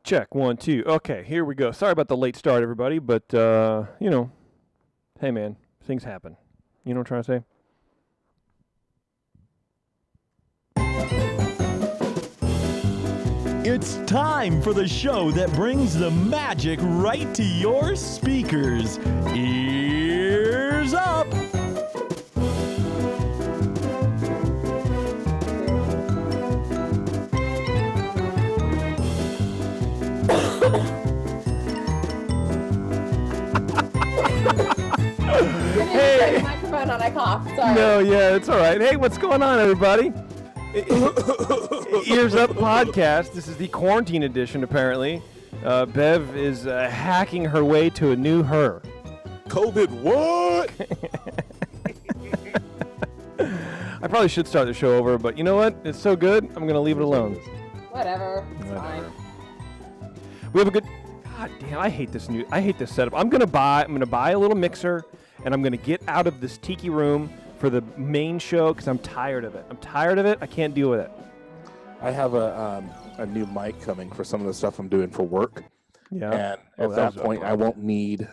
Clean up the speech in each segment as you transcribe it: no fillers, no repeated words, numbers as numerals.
Check, 1, 2. Okay, here we go. Sorry about the late start, everybody, but, hey, man, things happen. You know what I'm trying to say? It's time for the show that brings the magic right to your speakers. Ears up! Hey! Microphone on, I coughed. Sorry. No, yeah, it's all right. Hey, what's going on, everybody? Ears Up podcast. This is the quarantine edition, apparently. Bev is hacking her way to a new her. COVID what? I probably should start the show over, but you know what? It's so good, I'm going to leave it alone. Whatever. It's fine. We have a good... God damn, I hate this setup. I'm gonna buy a little mixer, and I'm gonna get out of this tiki room for the main show because I'm tired of it. I can't deal with it. I have a new mic coming for some of the stuff I'm doing for work. Yeah. And at that point, I won't need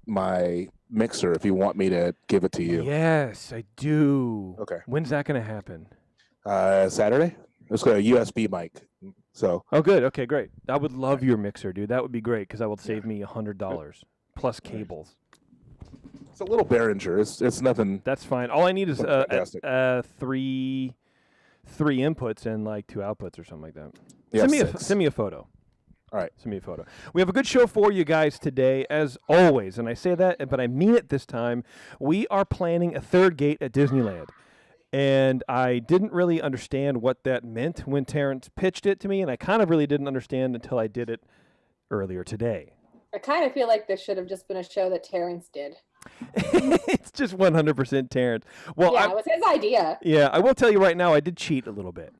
my mixer if you want me to give it to you. Yes, I do. Okay. When's that gonna happen? Saturday. It's got a USB mic. So. Oh, good. Okay, great. I would love your mixer, dude. That would be great because that would save me $100 plus cables. It's a little Behringer. It's nothing. That's fine. All I need is three inputs and like 2 outputs or something like that. Yeah, send me a photo. All right. Send me a photo. We have a good show for you guys today, as always. And I say that, but I mean it this time. We are planning a third gate at Disneyland. And I didn't really understand what that meant when Terrence pitched it to me, and I kind of really didn't understand until I did it earlier today. I kind of feel like this should have just been a show that Terrence did. It's just 100% Terrence. Well, yeah, it was his idea. Yeah, I will tell you right now, I did cheat a little bit.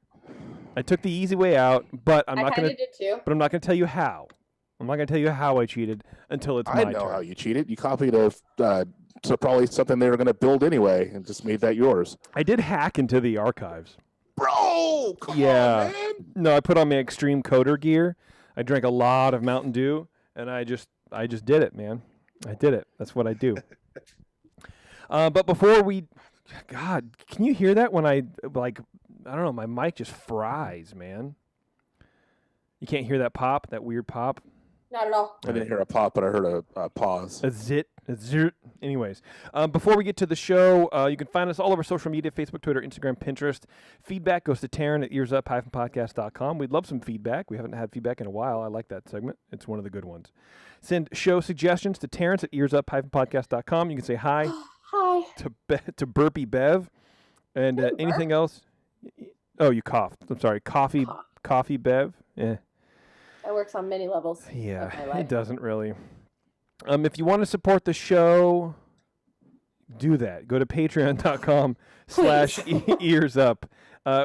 I took the easy way out, but I'm not going to. I kind of did too. But I'm not going to tell you how. I'm not going to tell you how I cheated until it's my turn. I know how you cheated. You copied so probably something they were going to build anyway and just made that yours. I did hack into the archives. Bro, come on, man. No, I put on my extreme coder gear. I drank a lot of Mountain Dew, and I just did it, man. I did it. That's what I do. But before we... God, can you hear that when I don't know, my mic just fries, man. You can't hear that pop, that weird pop? Not at all. I didn't hear a pop, but I heard a pause. A zit. Anyways, before we get to the show, you can find us all over social media, Facebook, Twitter, Instagram, Pinterest. Feedback goes to Taryn at EarzUp-podcast.com. We'd love some feedback. We haven't had feedback in a while. I like that segment. It's one of the good ones. Send show suggestions to Terrence at EarzUp-podcast.com. You can say hi. Hi. To Burpee Bev. And anything else? Oh, you coughed. I'm sorry. Coffee Bev. Yeah. That works on many levels. Yeah, it doesn't really. If you want to support the show, do that. Go to patreon.com/earsup.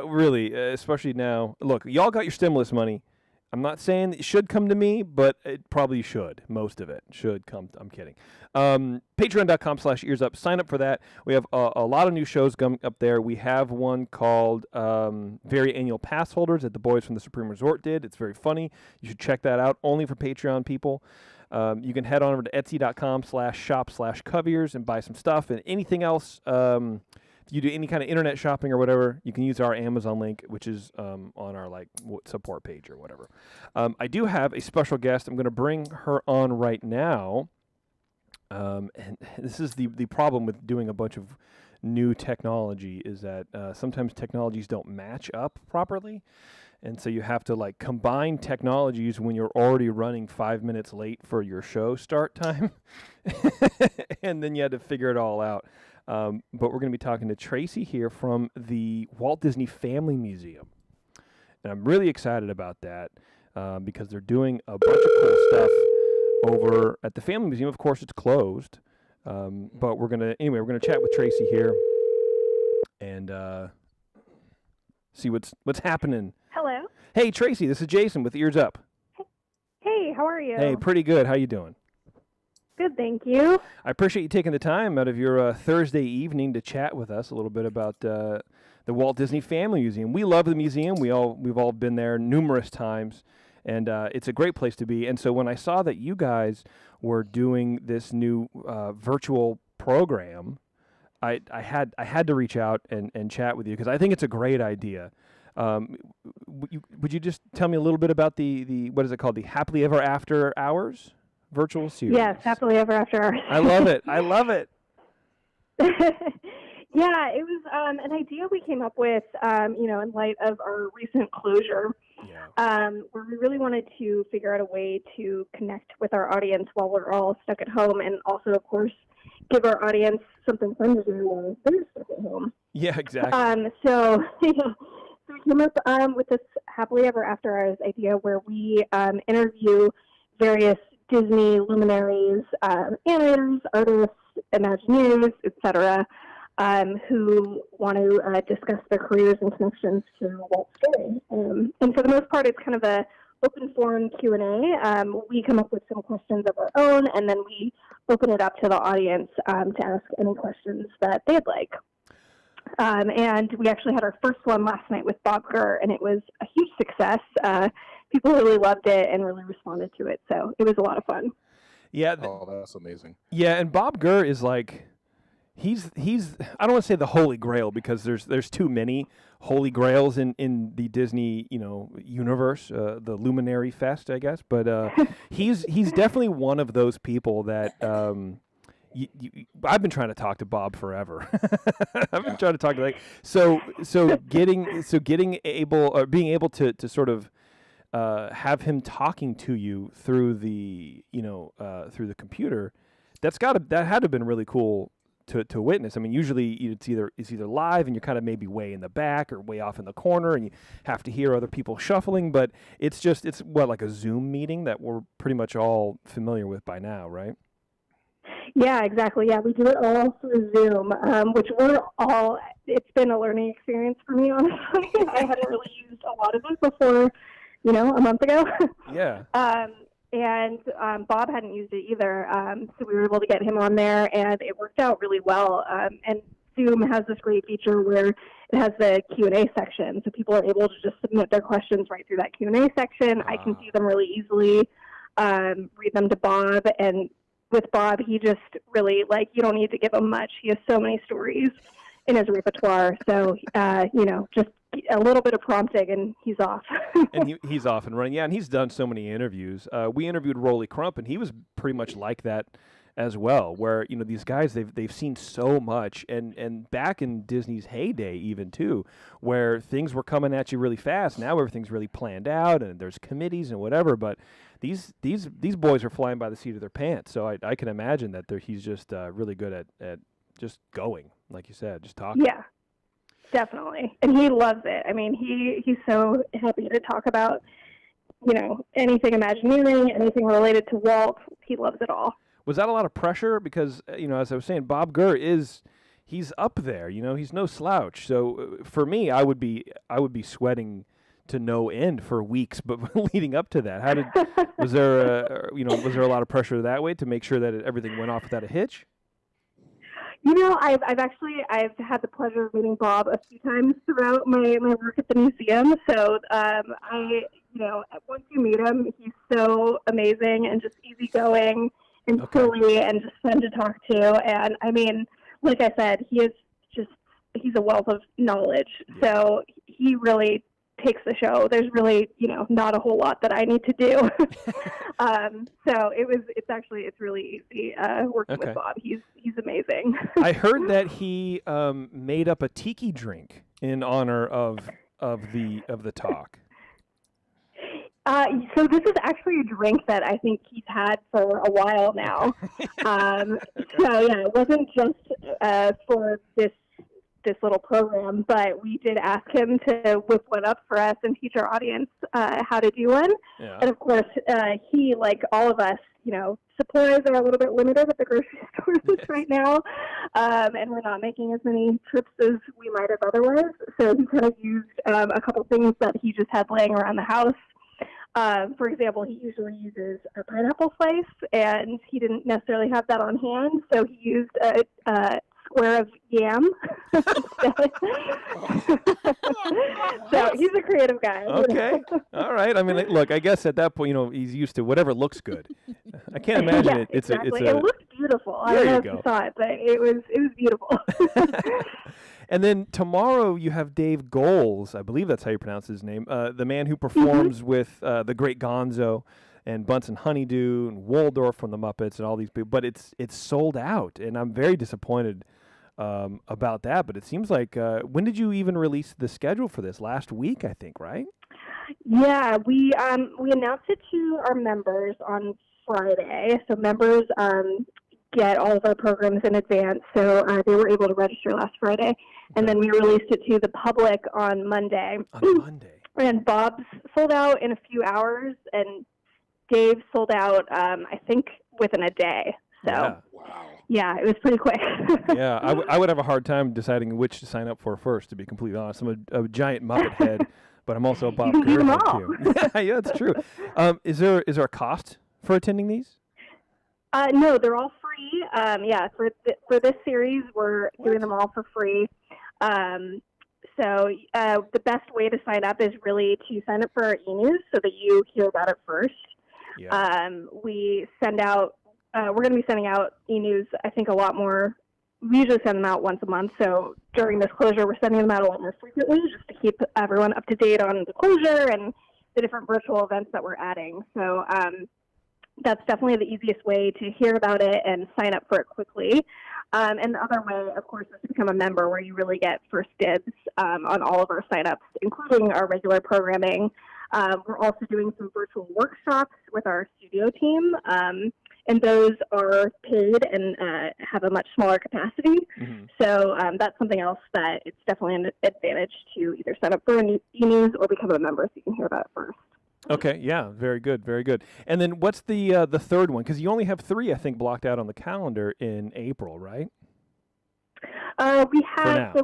Really, especially now. Look, y'all got your stimulus money. I'm not saying that it should come to me, but it probably should. Most of it should come. I'm kidding. Patreon.com/earsup. Sign up for that. We have a lot of new shows coming up there. We have one called Very Annual Pass Holders that the boys from the Supreme Resort did. It's very funny. You should check that out. Only for Patreon people. You can head on over to etsy.com/shop/coviers and buy some stuff and anything else. If you do any kind of internet shopping or whatever, you can use our Amazon link, which is on our support page or whatever. I do have a special guest. I'm going to bring her on right now. And this is the problem with doing a bunch of new technology is that sometimes technologies don't match up properly. And so you have to combine technologies when you're already running 5 minutes late for your show start time. And then you had to figure it all out. But we're going to be talking to Tracie here from the Walt Disney Family Museum. And I'm really excited about that because they're doing a bunch of cool stuff over at the Family Museum. Of course, it's closed. But we're going to chat with Tracie here and see what's happening. Hello. Hey, Tracie, this is Jason with Ears Up. Hey, how are you? Hey, pretty good. How you doing? Good, thank you. I appreciate you taking the time out of your Thursday evening to chat with us a little bit about the Walt Disney Family Museum. We love the museum. We've all been there numerous times, and it's a great place to be. And so when I saw that you guys were doing this new virtual program, I had to reach out and chat with you because I think it's a great idea. Would you just tell me a little bit about the what is it called, the Happily Ever After Hours virtual series? Yes, Happily Ever After Hours. I love it. I love it. Yeah, it was an idea we came up with, in light of our recent closure, where we really wanted to figure out a way to connect with our audience while we're all stuck at home, and also, of course, give our audience something fun to do while they're stuck at home. Yeah, exactly. So we came up with this Happily Ever After Hours idea where we interview various Disney luminaries, animators, artists, Imagineers, etc., who want to discuss their careers and connections to Walt's story. And for the most part, it's kind of a open forum Q&A. We come up with some questions of our own, and then we open it up to the audience to ask any questions that they'd like. And we actually had our first one last night with Bob Gurr, and it was a huge success. People really loved it and really responded to it, so it was a lot of fun. Yeah. Oh, that's amazing. Yeah, and Bob Gurr is like, he's I don't want to say the Holy Grail because there's too many Holy Grails in the Disney universe, the Luminary Fest, I guess. But he's definitely one of those people that I've been trying to talk to Bob forever. I've been trying to talk to being able to sort of have him talking to you through the through the computer. That had to have been really cool to witness. I mean, usually it's either live and you're kind of maybe way in the back or way off in the corner and you have to hear other people shuffling, but it's like a Zoom meeting that we're pretty much all familiar with by now, right? Yeah, exactly. Yeah, we do it all through Zoom, which it's been a learning experience for me, honestly. I hadn't really used a lot of it before, a month ago. Yeah. And Bob hadn't used it either, so we were able to get him on there, and it worked out really well. And Zoom has this great feature where it has the Q&A section, so people are able to just submit their questions right through that Q&A section. I can see them really easily, read them to Bob, and with Bob, he just really, you don't need to give him much. He has so many stories in his repertoire, so, just a little bit of prompting and he's off. And he's off and running. Yeah, and he's done so many interviews. We interviewed Rolly Crump, and he was pretty much like that as well, where these guys they've seen so much, and back in Disney's heyday even too, where things were coming at you really fast. Now everything's really planned out, and there's committees and whatever. But these boys are flying by the seat of their pants. So I can imagine that he's just really good at just going, like you said, just talking. Yeah. Definitely. And he loves it. I mean, he's so happy to talk about, anything Imagineering, anything related to Walt. He loves it all. Was that a lot of pressure? Because, as I was saying, Bob Gurr he's up there, he's no slouch. So for me, I would be sweating to no end for weeks, but leading up to that, was there a lot of pressure that way to make sure that everything went off without a hitch? I've had the pleasure of meeting Bob a few times throughout my work at the museum. So, once you meet him, he's so amazing and just easygoing and silly and just fun to talk to. And I mean, like I said, he's a wealth of knowledge. So he really takes the show. There's really, not a whole lot that I need to do. So it's really easy working with Bob. He's amazing. I heard that he made up a tiki drink in honor of the talk. So this is actually a drink that I think he's had for a while now. So yeah, it wasn't just for this little program, but we did ask him to whip one up for us and teach our audience how to do one. Yeah. And of course, he, like all of us, supplies are a little bit limited at the grocery stores right now, and we're not making as many trips as we might have otherwise. So he kind of used a couple things that he just had laying around the house. For example, he usually uses a pineapple slice, and he didn't necessarily have that on hand, so he used a square of yam. So he's a creative guy. Okay. All right. I mean, look, I guess at that point, he's used to whatever looks good. I can't imagine it's exactly. It looked beautiful. I There don't know you if go. you saw it, but it was beautiful. And then tomorrow you have Dave Goles, I believe that's how you pronounce his name, the man who performs with the Great Gonzo and Bunsen Honeydew and Waldorf from the Muppets and all these people. But it's sold out, and I'm very disappointed about that. But it seems like, when did you even release the schedule for this? Last week, I think, right? Yeah, we announced it to our members on Friday. So members get all of our programs in advance. So they were able to register last Friday. And then we released it to the public on Monday. On Monday. And Bob's sold out in a few hours, and Dave sold out, I think, within a day. So, yeah, it was pretty quick. Yeah, I would have a hard time deciding which to sign up for first, to be completely honest. I'm a giant Muppet head, but I'm also a Bob You can do Kerr them head, all. too. Yeah, that's true. Is there a cost for attending these? No, they're all free. Yeah, for this series, we're doing them all for free. So the best way to sign up is really to sign up for our e-news so that you hear about it first. Yeah. We send out, we're going to be sending out e-news, I think, a lot more. We usually send them out once a month. So during this closure, we're sending them out a lot more frequently just to keep everyone up to date on the closure and the different virtual events that we're adding. So that's definitely the easiest way to hear about it and sign up for it quickly. And the other way, of course, is to become a member, where you really get first dibs on all of our signups, including our regular programming. We're also doing some virtual workshops with our studio team, and those are paid and have a much smaller capacity. Mm-hmm. So that's something else that it's definitely an advantage to either sign up for e-news or become a member so you can hear about it first. Okay, yeah, very good, very good. And then what's the third one? Because you only have 3, I think, blocked out on the calendar in April, right? We have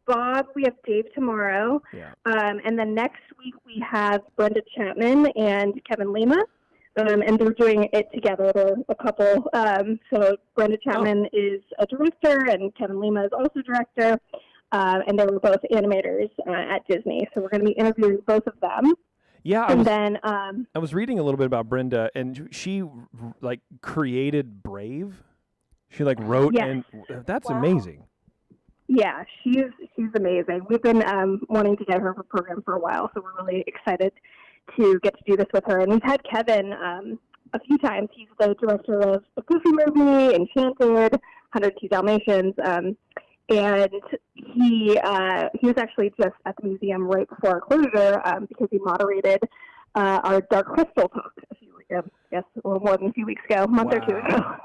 Bob, we have Dave tomorrow, and then next week we have Brenda Chapman and Kevin Lima, and they're doing it together. They're a couple. So Brenda Chapman is a director, and Kevin Lima is also a director, and they were both animators at Disney. So we're going to be interviewing both of them. Yeah, I was reading a little bit about Brenda, and she created Brave. She wrote, and that's amazing. Yeah, she's amazing. We've been wanting to get her for program for a while, so we're really excited to get to do this with her. And we've had Kevin a few times. He's the director of A Goofy Movie, Enchanted, 102 Dalmatians. And he was actually just at the museum right before our closure because he moderated our Dark Crystal talk a little more than a few weeks ago, a month or two ago.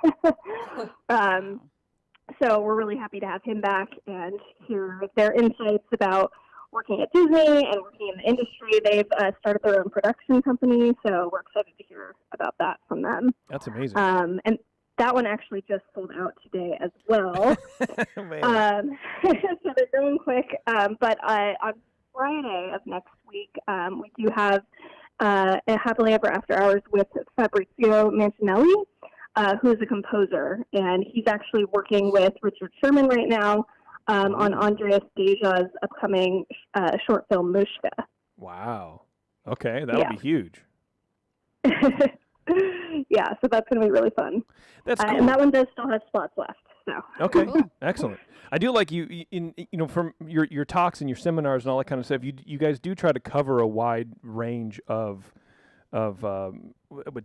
So we're really happy to have him back and hear their insights about working at Disney and working in the industry. They've started their own production company, so we're excited to hear about that from them. That's amazing. And that one actually just sold out today as well. So they're going quick. But on Friday of next week, we do have a Happily Ever After Hours with Fabrizio Mancinelli, who's a composer. And he's actually working with Richard Sherman right now on Andreas Deja's upcoming short film, Mushka. Wow. Okay, that'll be huge. Yeah, so that's going to be really fun. That's cool. And that one does still have spots left. So. Okay, excellent. I do like you from your talks and your seminars and all that kind of stuff. You guys do try to cover a wide range of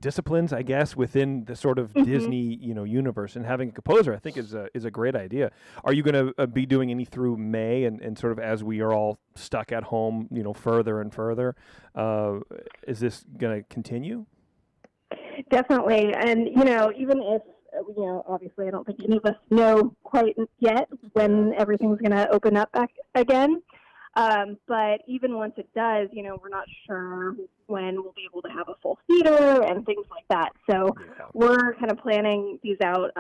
disciplines, I guess, within the sort of Disney universe. And having a composer, I think, is a great idea. Are you going to be doing any through May and sort of as we are all stuck at home, further and further? Is this going to continue? Definitely. And, even if, obviously I don't think any of us know quite yet when everything's going to open up back again. But even once it does, we're not sure when we'll be able to have a full theater and things like that. So we're kind of planning these out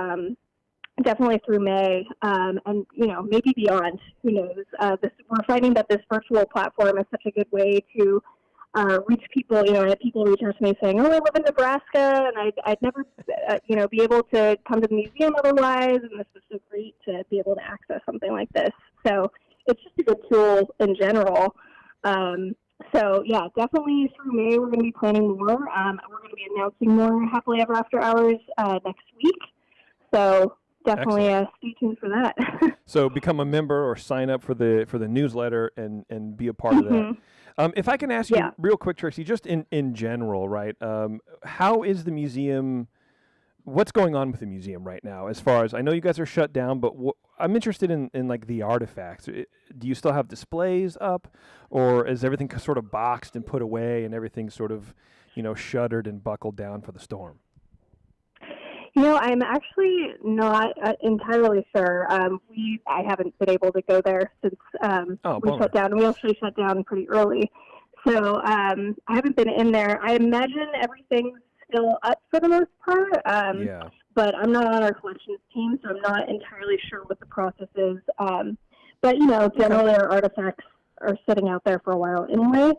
definitely through May and, maybe beyond. Who knows? We're finding that this virtual platform is such a good way to reach people. I had people reach out to me saying, "Oh, I live in Nebraska, and I'd never, be able to come to the museum otherwise, and this is so great to be able to access something like this." So it's just a good tool in general. So yeah, definitely through May we're going to be planning more. We're going to be announcing more Happily Ever After Hours next week. So definitely stay tuned for that. So become a member or sign up for the newsletter and be a part of that. If I can ask you real quick, Tracie, just in general, right? How is the museum? What's going on with the museum right now? As far as I know, you guys are shut down, but I'm interested in like the artifacts. Do you still have displays up, or is everything sort of boxed and put away, and everything sort of, shuttered and buckled down for the storm? I'm actually not entirely sure. I haven't been able to go there since we shut down. We actually shut down pretty early, so I haven't been in there. I imagine everything's still up for the most part. But I'm not on our collections team, so I'm not entirely sure what the process is. But generally our artifacts are sitting out there for a while anyway.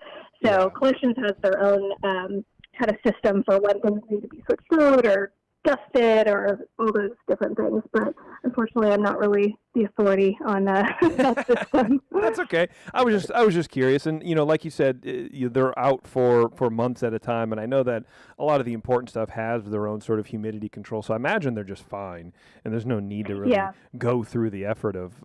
So collections has their own kind of system for when things need to be switched out or dusted or all those different things, but unfortunately I'm not really the authority on that system. That's okay. I was just curious, and like you said, they're out for months at a time, and I know that a lot of the important stuff has their own sort of humidity control, so I imagine they're just fine, and there's no need to really go through the effort of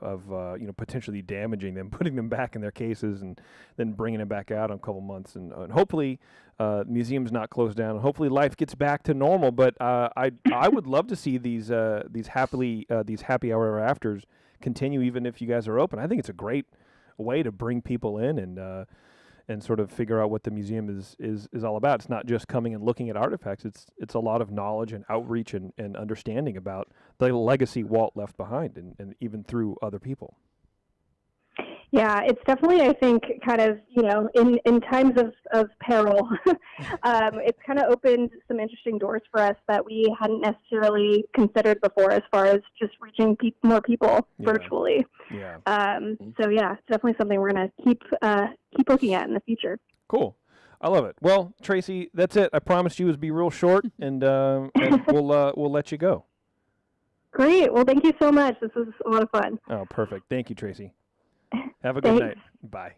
potentially damaging them, putting them back in their cases, and then bringing them back out in a couple months, and hopefully the museum's not closed down. Hopefully life gets back to normal, but I would love to see these happy hour afters continue even if you guys are open. I think it's a great way to bring people in and sort of figure out what the museum is all about. It's not just coming and looking at artifacts. It's a lot of knowledge and outreach and understanding about the legacy Walt left behind and even through other people. Yeah, it's definitely, I think, kind of, in times of peril, it's kind of opened some interesting doors for us that we hadn't necessarily considered before as far as just reaching more people virtually. Yeah. So, yeah, it's definitely something we're going to keep looking at in the future. Cool. I love it. Well, Tracie, that's it. I promised you it would be real short, and we'll let you go. Great. Well, thank you so much. This was a lot of fun. Oh, perfect. Thank you, Tracie. Have a good night. Bye.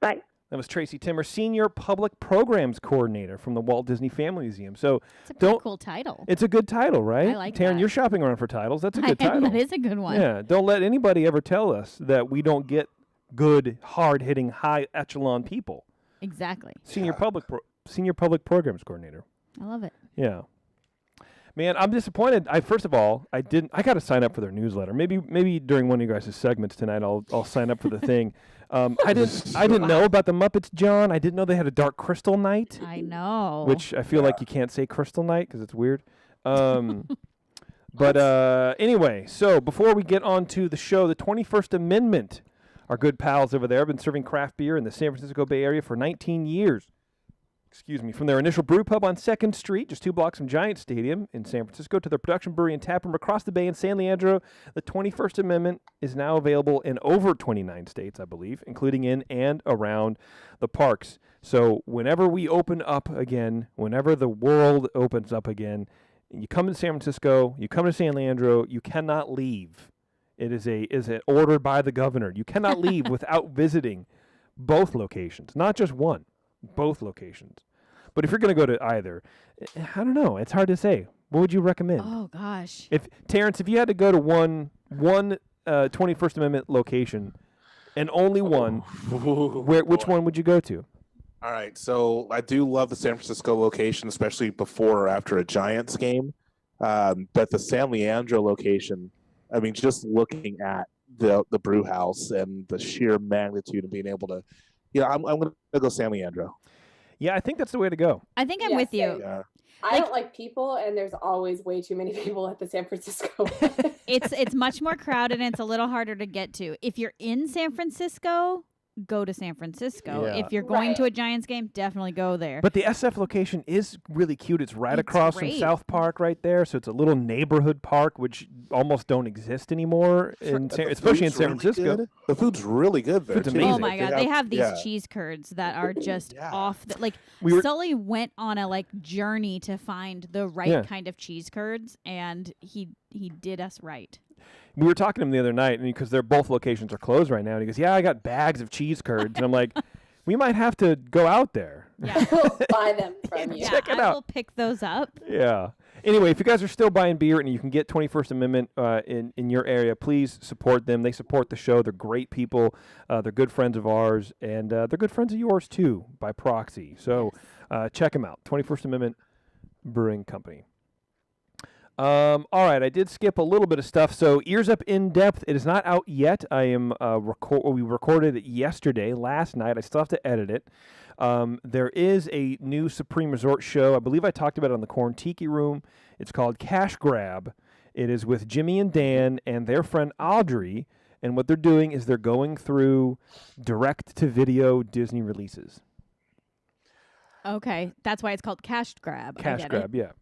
Bye. That was Tracie Timmer, Senior Public Programs Coordinator from the Walt Disney Family Museum. So it's a pretty cool title. It's a good title, right? I like Taryn, that. you're shopping around for titles. That's a good title. That is a good one. Yeah. Don't let anybody ever tell us that we don't get good, hard-hitting, high echelon people. Exactly. Senior Public Programs Coordinator. I love it. Yeah. Man, I'm disappointed. First of all, I got to sign up for their newsletter. Maybe during one of you guys' segments tonight, I'll sign up for the thing. I didn't know about the Muppets, John. I didn't know they had a Dark Crystal night. I know. Which I feel like you can't say Crystal Night because it's weird. But anyway, so before we get on to the show, the 21st Amendment, our good pals over there have been serving craft beer in the San Francisco Bay Area for 19 years. From their initial brew pub on 2nd Street, just 2 blocks from Giant Stadium in San Francisco, to their production brewery and taproom across the bay in San Leandro, the 21st Amendment is now available in over 29 states, I believe, including in and around the parks. So whenever we open up again, whenever the world opens up again, you come to San Francisco, you come to San Leandro, you cannot leave. It is ordered by the governor. You cannot leave without visiting both locations, not just one. Both locations. But if you're going to go to either, I don't know. It's hard to say. What would you recommend? Oh, gosh. Terrence, if you had to go to one 21st Amendment location and only one, which one would you go to? All right. So I do love the San Francisco location, especially before or after a Giants game. But the San Leandro location, I mean, just looking at the brew house and the sheer magnitude of being able to, I'm going to go San Leandro. Yeah, I think that's the way to go. I think I'm with you. Yeah. I don't like people, and there's always way too many people at the San Francisco. It's much more crowded, and it's a little harder to get to. If you're in San Francisco, go to San Francisco. Yeah. If you're going Right. to a Giants game, definitely go there. But the SF location is really cute. It's right It's across from great. South Park right there. So it's a little neighborhood park, which almost don't exist anymore, especially in San Francisco. Good. The food's really good there. Food's too. amazing. Oh my God, they have these yeah. cheese curds that are just Yeah. off. Like We were- Sully went on a journey to find the right Yeah. kind of cheese curds, and he did us right. We were talking to him the other night, and because they're both locations are closed right now, and he goes, "Yeah, I got bags of cheese curds," and I'm like, "We might have to go out there." Yeah, We'll buy them from you. yeah. Check it I out. will pick those up. Yeah. Anyway, if you guys are still buying beer and you can get 21st Amendment in your area, please support them. They support the show. They're great people. They're good friends of ours, and they're good friends of yours too by proxy. So check them out. 21st Amendment Brewing Company. All right, I did skip a little bit of stuff. So EarzUp In Depth, it is not out yet. I am we recorded it yesterday, last night. I still have to edit it. There is a new Supreme Resort show. I believe I talked about it on the Corn Tiki Room. It's called Cash Grab. It is with Jimmy and Dan and their friend Audrey. And what they're doing is they're going through direct-to-video Disney releases. Okay, that's why it's called Cash Grab. I Cash get Grab, yeah.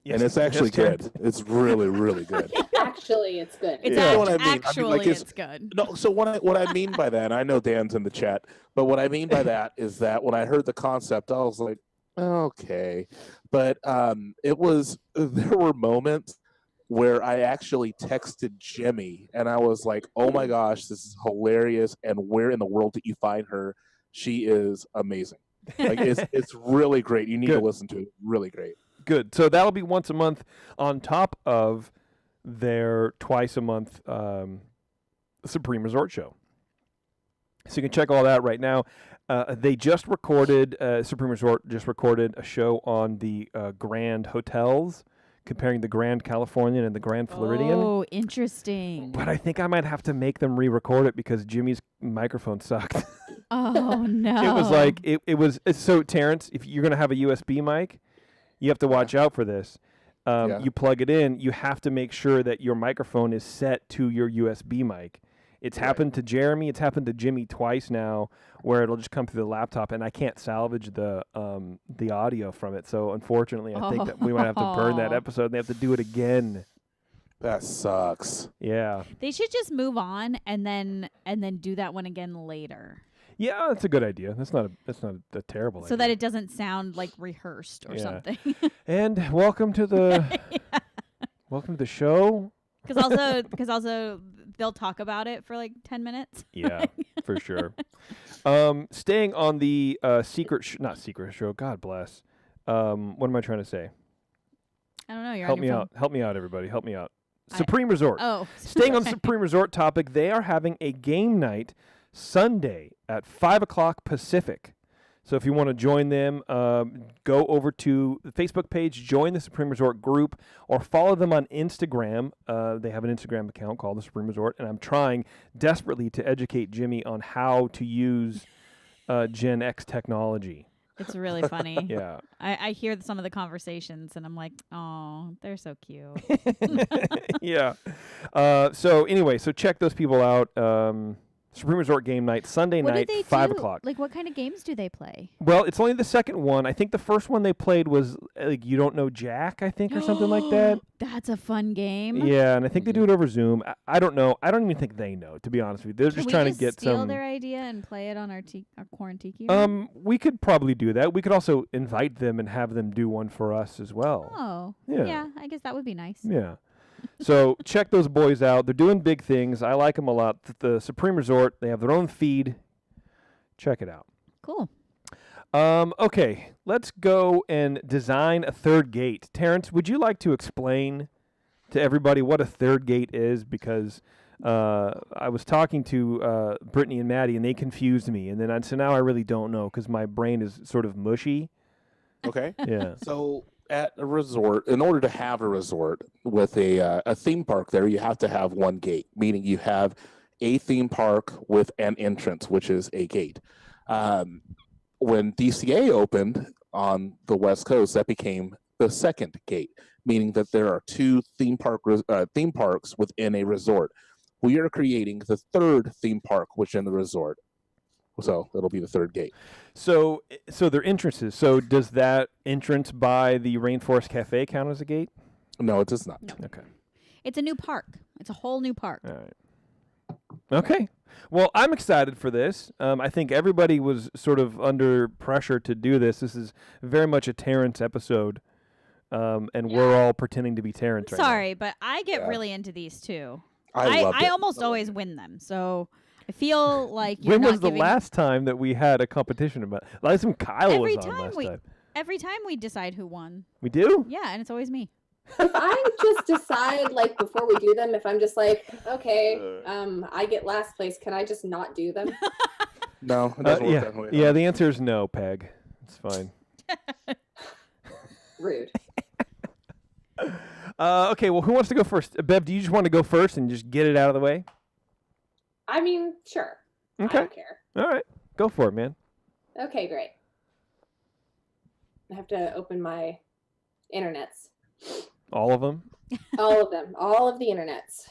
And it's actually Terrence. good. It's really, really good. Actually, it's good. It's Yeah. What I mean, I mean, actually like, it's- it's good. No, so what I mean by that, and I know Dan's in the chat, but what I mean by that is that when I heard the concept, I was like, okay. But there were moments where I actually texted Jimmy and I was like, oh my gosh, this is hilarious. And where in the world did you find her? She is amazing. Like it's really great. You need Good. to listen to it. Really great. Good. So that'll be once a month on top of their twice a month Supreme Resort show. So you can check all that right now. They just recorded, Supreme Resort just recorded a show on the Grand Hotels, comparing the Grand Californian and the Grand Floridian. Oh, interesting. But I think I might have to make them re-record it because Jimmy's microphone sucked. Oh no. It was like, so Terrence, if you're going to have a USB mic, you have to watch out for this. Yeah. You plug it in, you have to make sure that your microphone is set to your USB mic. It's happened to Jeremy, it's happened to Jimmy twice now, where it'll just come through the laptop, and I can't salvage the audio from it. So unfortunately, I think that we might have to burn that Oh. episode, and they have to do it again. That sucks. Yeah. They should just move on and then do that one again later, Yeah, that's a good idea. That's not a terrible idea. so that it doesn't sound like rehearsed or Yeah. something. And welcome to the show. Because also they'll talk about it for like 10 minutes. Yeah, for sure. Staying on the not secret show. God bless. What am I trying to say? I don't know. You're Help on me your out. Help me out, everybody. Help me out. I- Supreme Resort. Oh, Staying on the Supreme Resort topic, they are having a game night Sunday at 5 o'clock Pacific. So if you want to join them, go over to the Facebook page, join the Supreme Resort group, or follow them on Instagram. They have an Instagram account called the Supreme Resort, and I'm trying desperately to educate Jimmy on how to use Gen X technology. It's really funny. Yeah. I hear some of the conversations and I'm like, oh, they're so cute. Yeah. So anyway, so check those people out. Supreme Resort game night, Sunday What night, do they 5 do? o'clock. Like, what kind of games do they play? Well, it's only the second one. I think the first one they played was like You Don't Know Jack, I think, or something like that. That's a fun game. Yeah, and I think they do it over Zoom. I don't know. I don't even think they know, to be honest with you. They're Can just we trying just to get steal some. their idea and play it on our Corn Tiki? We could probably do that. We could also invite them and have them do one for us as well. Oh, Yeah. yeah. I guess that would be nice. Yeah. So check those boys out. They're doing big things. I like them a lot. The Supreme Resort, they have their own feed. Check it out. Cool. Okay, let's go and design a third gate. Terrence, would you like to explain to everybody what a third gate is? Because I was talking to Brittany and Maddie, and they confused me. And then so now I really don't know because my brain is sort of mushy. Okay. Yeah. So at a resort, in order to have a resort with a theme park there, you have to have one gate, meaning you have a theme park with an entrance, which is a gate. When DCA opened on the West Coast, that became the second gate, meaning that there are two theme parks within a resort. we are creating the third theme park within the resort. So it'll be the third gate. So they're entrances. So does that entrance by the Rainforest Cafe count as a gate? No, it does not. No. Okay. It's a new park. It's a whole new park. All right. Okay. Well, I'm excited for this. I think everybody was sort of under pressure to do this. This is very much a Terrence episode, and we're all pretending to be Terrence right now. Sorry, but I get really into these too. I loved I it. almost always win them, so I feel like you're When not was the giving- last time that we had a competition about? Last time Kyle Every was on time last we- time. Every time we decide who won. We do? Yeah, and it's always me. If I just decide like before we do them, if I'm just like, okay, I get last place, can I just not do them? No, it doesn't work that way. Yeah, the answer is no, Peg. It's fine. Rude. Okay, well, who wants to go first? Bev, do you just want to go first and just get it out of the way? I mean, sure. Okay. I don't care. All right. Go for it, man. Okay, great. I have to open my internets. All of them? All of them. All of the internets.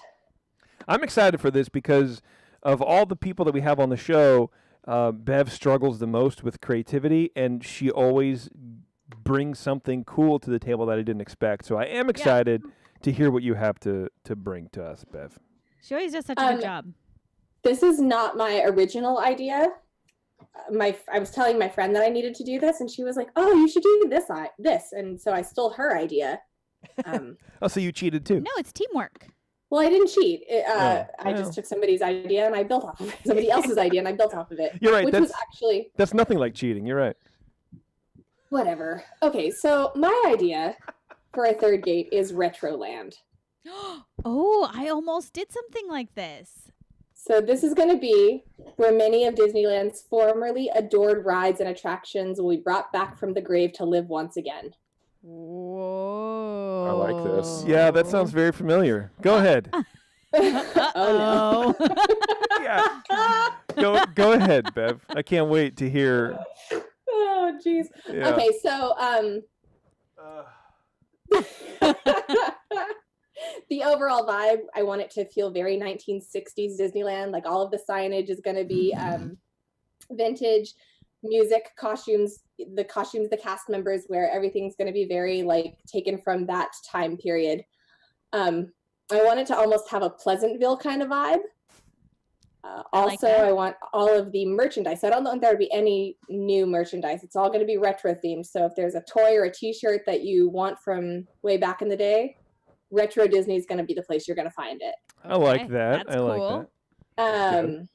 I'm excited for this because of all the people that we have on the show, Bev struggles the most with creativity, and she always brings something cool to the table that I didn't expect. So I am excited to hear what you have to bring to us, Bev. She always does such a good job. This is not my original idea. I was telling my friend that I needed to do this, and she was like, "Oh, you should do this." And so I stole her idea. Oh, so you cheated too? No, it's teamwork. Well, I didn't cheat. I Oh. just took somebody's idea and I built off of it. Somebody else's idea and I built off of it. You're right. Which was actually That's nothing like cheating. You're right. whatever. Okay, so my idea for a third gate is Retroland. Oh, I almost did something like this. So this is going to be where many of Disneyland's formerly adored rides and attractions will be brought back from the grave to live once again. Whoa. I like this. Yeah, that sounds very familiar. Go ahead. Oh no. Yeah. Go ahead, Bev. I can't wait to hear. Oh jeez. Yeah. Okay, so the overall vibe, I want it to feel very 1960s Disneyland. Like all of the signage is going to be vintage, music, costumes, the costumes the cast members wear, everything's going to be very like taken from that time period. I want it to almost have a Pleasantville kind of vibe. Also, I want all of the merchandise. I don't know if there would be any new merchandise. It's all going to be retro themed. So if there's a toy or a t-shirt that you want from way back in the day, Retro Disney is going to be the place you're going to find it. I like that. That's I like cool. that.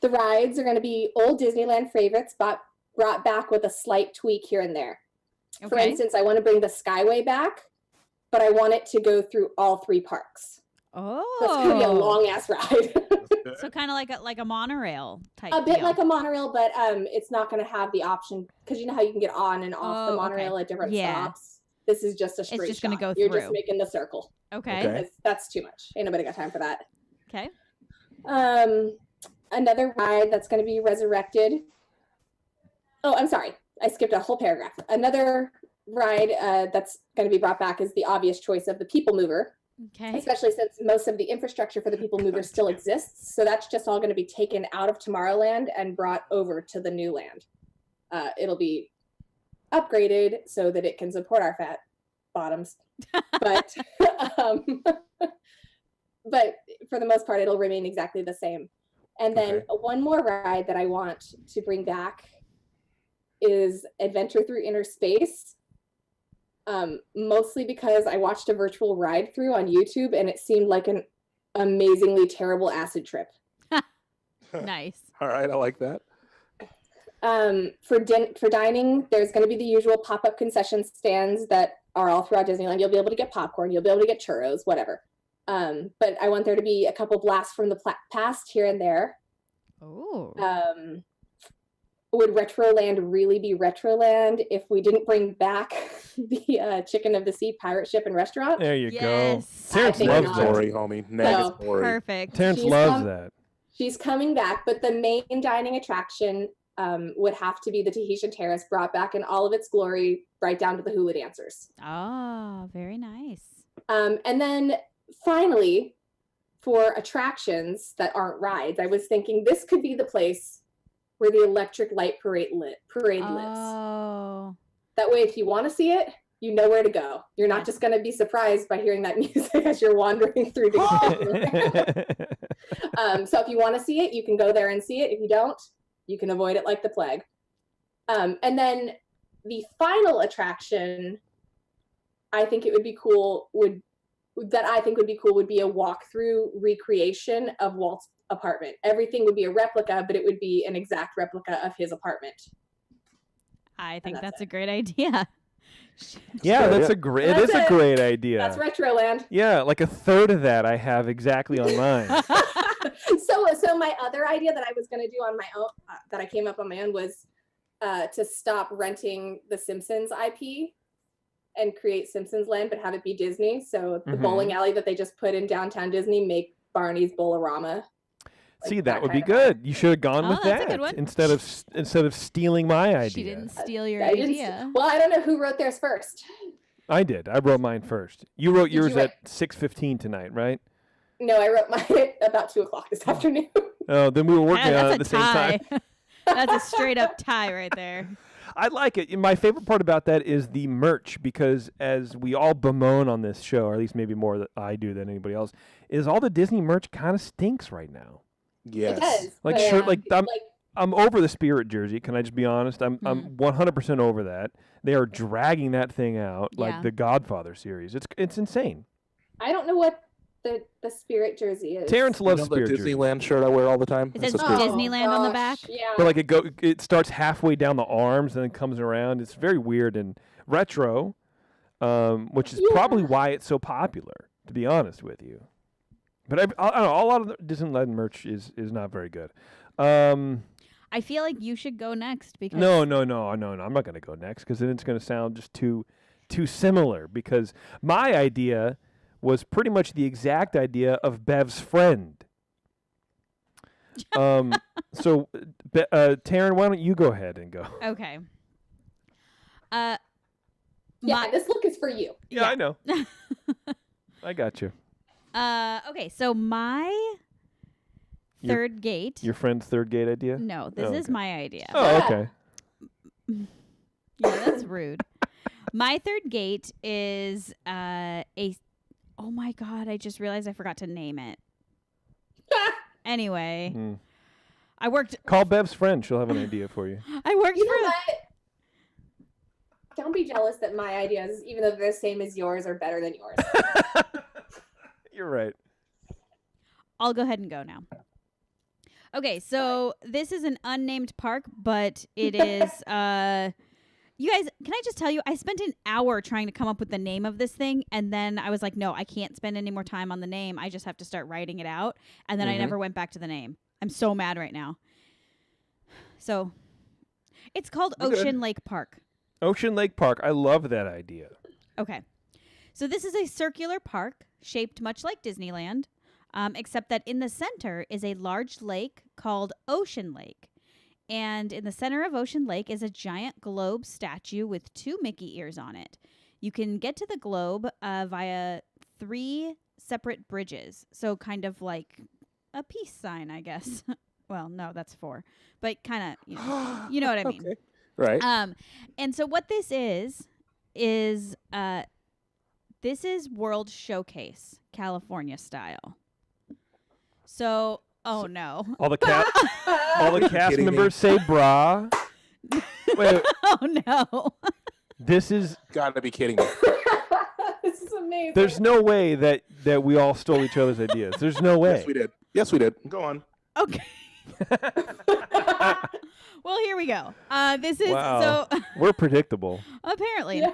The rides are going to be old Disneyland favorites, but brought back with a slight tweak here and there. For Okay. instance, I want to bring the Skyway back, but I want it to go through all three parks. Oh. So it's going to be a long ass ride. So kind of like a monorail type A bit deal. like a monorail, but it's not going to have the option, because you know how you can get on and off the Oh, monorail okay. at different Yeah. stops. This is just a straight just gonna shot. go You're through. just making the circle. Okay. Okay. That's too much. Ain't nobody got time for that. Okay. Another ride that's going to be resurrected. Oh, I'm sorry. I skipped a whole paragraph. Another ride that's going to be brought back is the obvious choice of the People Mover, Okay. especially since most of the infrastructure for the People Mover still exists. So that's just all going to be taken out of Tomorrowland and brought over to the new land. It'll be upgraded so that it can support our fat bottoms. But but for the most part, it'll remain exactly the same. And then one more ride that I want to bring back is Adventure Through Inner Space. Mostly because I watched a virtual ride through on YouTube and it seemed like an amazingly terrible acid trip. Nice. All right, I like that. For dining, there's going to be the usual pop-up concession stands that are all throughout Disneyland. You'll be able to get popcorn, you'll be able to get churros, whatever. But I want there to be a couple blasts from the past here and there. Oh. Would Retroland really be Retroland if we didn't bring back the Chicken of the Sea pirate ship and restaurant? There you Yes. go. Terrence I think loves not. that. Story, homie. Next story. Perfect. Terrence She's loves that. She's coming back, but the main dining attraction would have to be the Tahitian Terrace, brought back in all of its glory, right down to the hula dancers. Oh, very nice. And then finally, for attractions that aren't rides, I was thinking this could be the place where the electric light parade lives. Oh. That way, if you want to see it, you know where to go. You're not just going to be surprised by hearing that music as you're wandering through Disneyland. So if you want to see it, you can go there and see it. If you don't, you can avoid it like the plague. And then the final attraction, I think it would be cool, would be a walkthrough recreation of Walt's apartment. Everything would be a replica, but it would be an exact replica of his apartment. I think that's a great idea. Yeah, that's a great. It is a great idea. That's Retroland. Yeah, like a third of that I have exactly on mine. So my other idea that I was going to do on my own, that I came up on my own, was to stop renting the Simpsons IP and create Simpsons Land, but have it be Disney. So the bowling alley that they just put in downtown Disney, make Barney's Bowlerama. See, that would be good. You should have gone with that's a that good one. instead of stealing my idea. She didn't steal your idea. Well, I don't know who wrote theirs first. I did. I wrote mine first. You wrote yours at 6:15 tonight, right? No, I wrote mine about 2:00 this afternoon. Oh, then we were working on it at the same tie. time. That's a straight up tie right there. I like it. My favorite part about that is the merch, because as we all bemoan on this show, or at least maybe more that I do than anybody else, is all the Disney merch kind of stinks right now. Yes. It does. Like, but, sure, I'm over the Spirit jersey. Can I just be honest? I'm 100% over that. They are dragging that thing out like the Godfather series. It's insane. I don't know what the Spirit jersey is. Terrence loves the Spirit jersey. Disneyland shirt I wear all the time. It That's says a Spirit. Disneyland on the back. Yeah. But like it starts halfway down the arms and then comes around. It's very weird and retro, which is probably why it's so popular, to be honest with you. But I don't know, a lot of the Disneyland merch is not very good. I feel like you should go next because No. I'm not going to go next because then it's going to sound just too similar. Because my idea was pretty much the exact idea of Bev's friend. So, Taryn, why don't you go ahead and go? Okay. This look is for you. Yeah. I know. I got you. Okay, so my third gate. Your friend's third gate idea? No, this is my idea. Oh, okay. Yeah, that's rude. My third gate is oh my God, I just realized I forgot to name it. Anyway, I worked. Call Bev's friend. She'll have an idea for you. I worked You know what? Don't be jealous that my ideas, even though they're the same as yours, are better than yours. You're right. I'll go ahead and go now. Okay, so this is an unnamed park, but it is. You guys, can I just tell you? I spent an hour trying to come up with the name of this thing, and then I was like, no, I can't spend any more time on the name. I just have to start writing it out, and then I never went back to the name. I'm so mad right now. So, it's called Ocean Lake Park. Ocean Lake Park. I love that idea. Okay. So this is a circular park shaped much like Disneyland, except that in the center is a large lake called Ocean Lake. And in the center of Ocean Lake is a giant globe statue with 2 Mickey ears on it. You can get to the globe via 3 separate bridges. So kind of like a peace sign, I guess. Well, no, that's 4. But kind of, you know what I mean. Okay. Right. And so what this is this is World Showcase, California style. So, no. All the cast members say bra. Wait, Oh, no. this is. Gotta be kidding me. This is amazing. There's no way that we all stole each other's ideas. There's no way. Yes, we did. Go on. Okay. Well, here we go. This is Wow. so We're predictable. apparently. Yeah.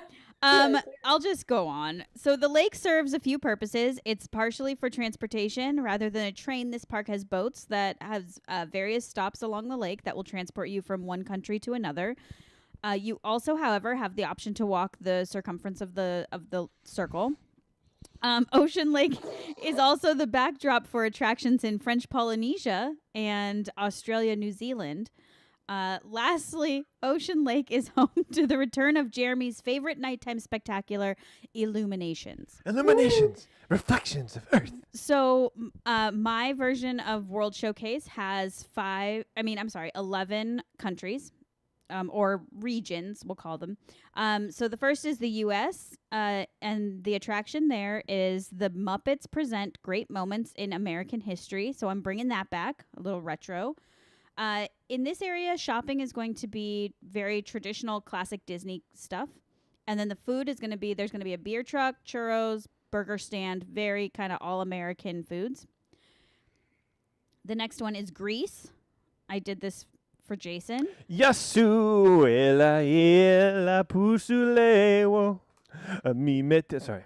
I'll just go on. So the lake serves a few purposes. It's partially for transportation. Rather than a train, this park has boats that has various stops along the lake that will transport you from one country to another. You also, however, have the option to walk the circumference of the circle. Ocean Lake is also the backdrop for attractions in French Polynesia and Australia, New Zealand. Lastly, Ocean Lake is home to the return of Jeremy's favorite nighttime spectacular, illuminations. Illuminations, reflections of Earth. So my version of World Showcase has 11 countries. Or regions, we'll call them. So the first is the U.S., and the attraction there is the Muppets Present Great Moments in American History. So I'm bringing that back, a little retro. In this area, shopping is going to be very traditional, classic Disney stuff. And then the food is going to be, there's going to be a beer truck, churros, burger stand, very kind of all-American foods. The next one is Greece. I did this for Jason. Yasu ela pusulewo mi mete. Sorry.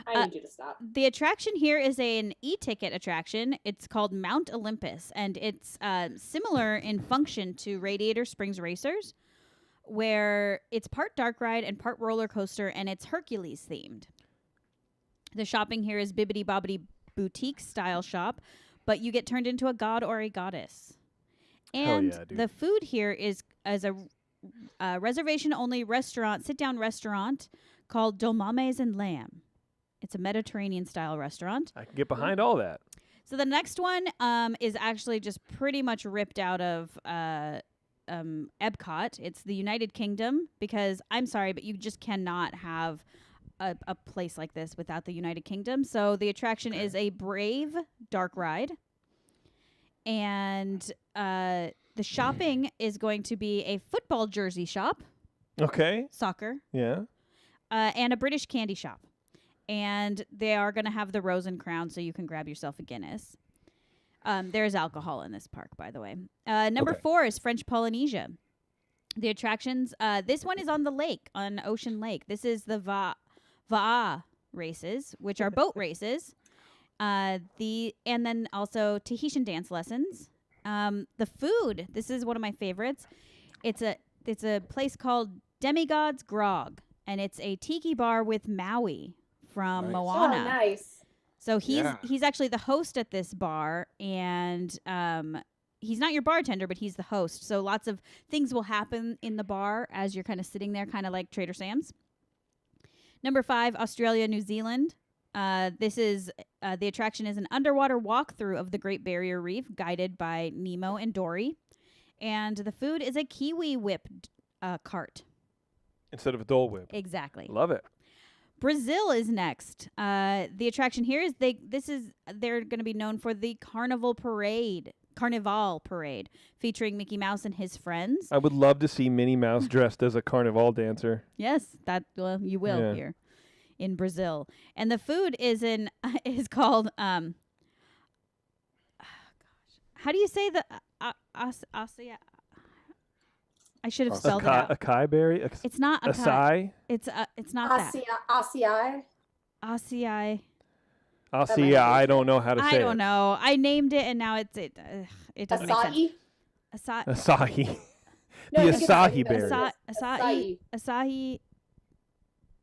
I need you to stop. The attraction here is an e-ticket attraction. It's called Mount Olympus, and it's similar in function to Radiator Springs Racers, where it's part dark ride and part roller coaster, and it's Hercules themed. The shopping here is bibbidi bobbidi boutique style shop, but you get turned into a god or a goddess. And yeah, dude. the food here is as a reservation only restaurant, sit down restaurant called Dolmames and Lamb. It's a Mediterranean style restaurant. I can get behind all that. So the next one is actually just pretty much ripped out of Epcot. It's the United Kingdom, because I'm sorry, but you just cannot have a place like this without the United Kingdom. So the attraction is a Brave dark ride. And the shopping is going to be a football jersey shop. Okay. Soccer. Yeah. And a British candy shop. And they are going to have the Rose and Crown, so you can grab yourself a Guinness. There's alcohol in this park, by the way. Number 4 is French Polynesia. The attractions, this one is on the lake, on Ocean Lake. This is the Va'a races, which are boat races. And then also Tahitian dance lessons. The food, this is one of my favorites. It's a place called Demigod's Grog, and it's a tiki bar with Maui from Moana. Oh, nice. So he's actually the host at this bar, and he's not your bartender, but he's the host. So lots of things will happen in the bar as you're kind of sitting there, kind of like Trader Sam's. Number 5, Australia, New Zealand. This is the attraction is an underwater walkthrough of the Great Barrier Reef, guided by Nemo and Dory, and the food is a kiwi whip cart. Instead of a Dole Whip. Exactly. Love it. Brazil is next. The attraction here is they're going to be known for the Carnival Parade, featuring Mickey Mouse and his friends. I would love to see Minnie Mouse dressed as a Carnival dancer. Yes, you will here in Brazil. And the food is called how do you say the I should have spelled it out. Acai berry? It's not acai. It's not that. Acai. Acai. Acai. I don't know how to say it. I don't know. I named it, and now it doesn't make sense. Asahi. No, the Asahi berry. Asahi.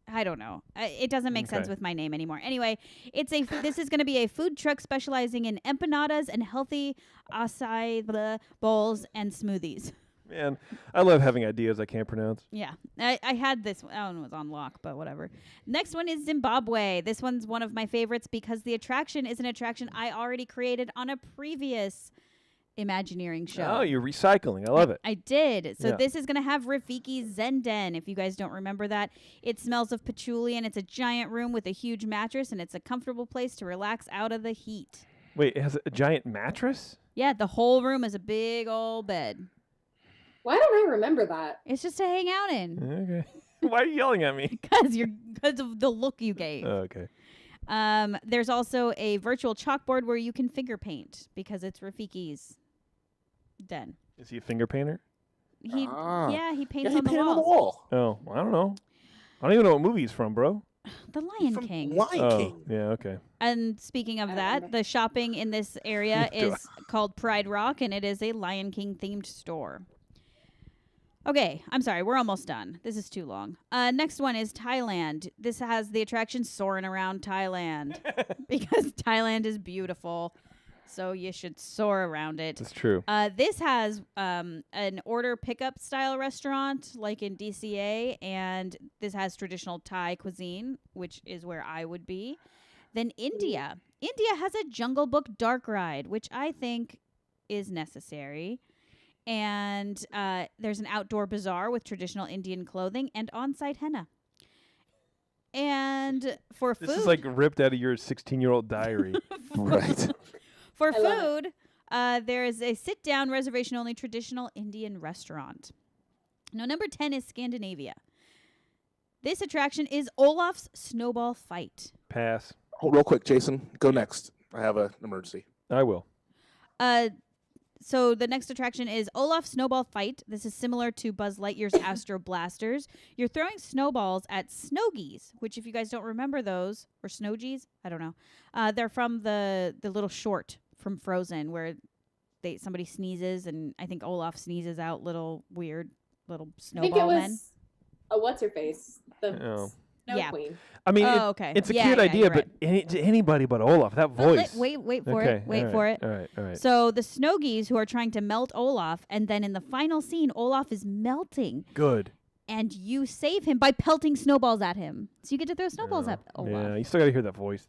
I don't know. It doesn't make sense with my name anymore. Anyway, this is going to be a food truck specializing in empanadas and healthy acai bowls and smoothies. Man, I love having ideas I can't pronounce. Yeah. I had this one. That one was on lock, but whatever. Next one is Zimbabwe. This one's one of my favorites because the attraction is an attraction I already created on a previous Imagineering show. Oh, you're recycling. I love it. I did. So this is going to have Rafiki's Zen Den. If you guys don't remember that, it smells of patchouli, and it's a giant room with a huge mattress, and it's a comfortable place to relax out of the heat. Wait, it has a giant mattress? Yeah, the whole room is a big old bed. Why don't I remember that? It's just to hang out in. Okay. Why are you yelling at me? Because of the look you gave. Okay. There's also a virtual chalkboard where you can finger paint because it's Rafiki's den. Is he a finger painter? He paints on the wall. Oh, I don't know. I don't even know what movie he's from, bro. The Lion King. Lion King. Yeah, okay. And speaking of that, the shopping in this area is called Pride Rock, and it is a Lion King themed store. Okay, I'm sorry, we're almost done. This is too long. Next one is Thailand. This has the attraction soaring around Thailand because Thailand is beautiful. so you should soar around it. That's true. This has an order pickup style restaurant like in DCA, and this has traditional Thai cuisine, which is where I would be. Then India. India has a Jungle Book dark ride, which I think is necessary. And there's an outdoor bazaar with traditional Indian clothing and on-site henna. And for food... This is like ripped out of your 16-year-old diary. Right. For I love food, there is a sit-down, reservation-only traditional Indian restaurant. Now, number 10 is Scandinavia. This attraction is Olaf's Snowball Fight. Pass. Oh, real quick, Jason, go next. I have an emergency. I will. So the next attraction is Olaf's Snowball Fight. This is similar to Buzz Lightyear's Astro Blasters. You're throwing snowballs at snowgeese, which if you guys don't remember those, or snowgeese, I don't know. They're from the little short from Frozen where somebody sneezes and I think Olaf sneezes out little weird little I think snowball it men. was what's her face, the Oh. Snow Yeah. Queen. I mean, Okay. it's a Yeah, cute yeah, idea, you're but right. anybody but Olaf, that But voice. wait for Okay, it. Wait all for right, it. All right, all right. So the snowgeese who are trying to melt Olaf, and then in the final scene, Olaf is melting, Good. and you save him by pelting snowballs at him. So you get to throw snowballs at Olaf. Yeah, you still got to hear that voice.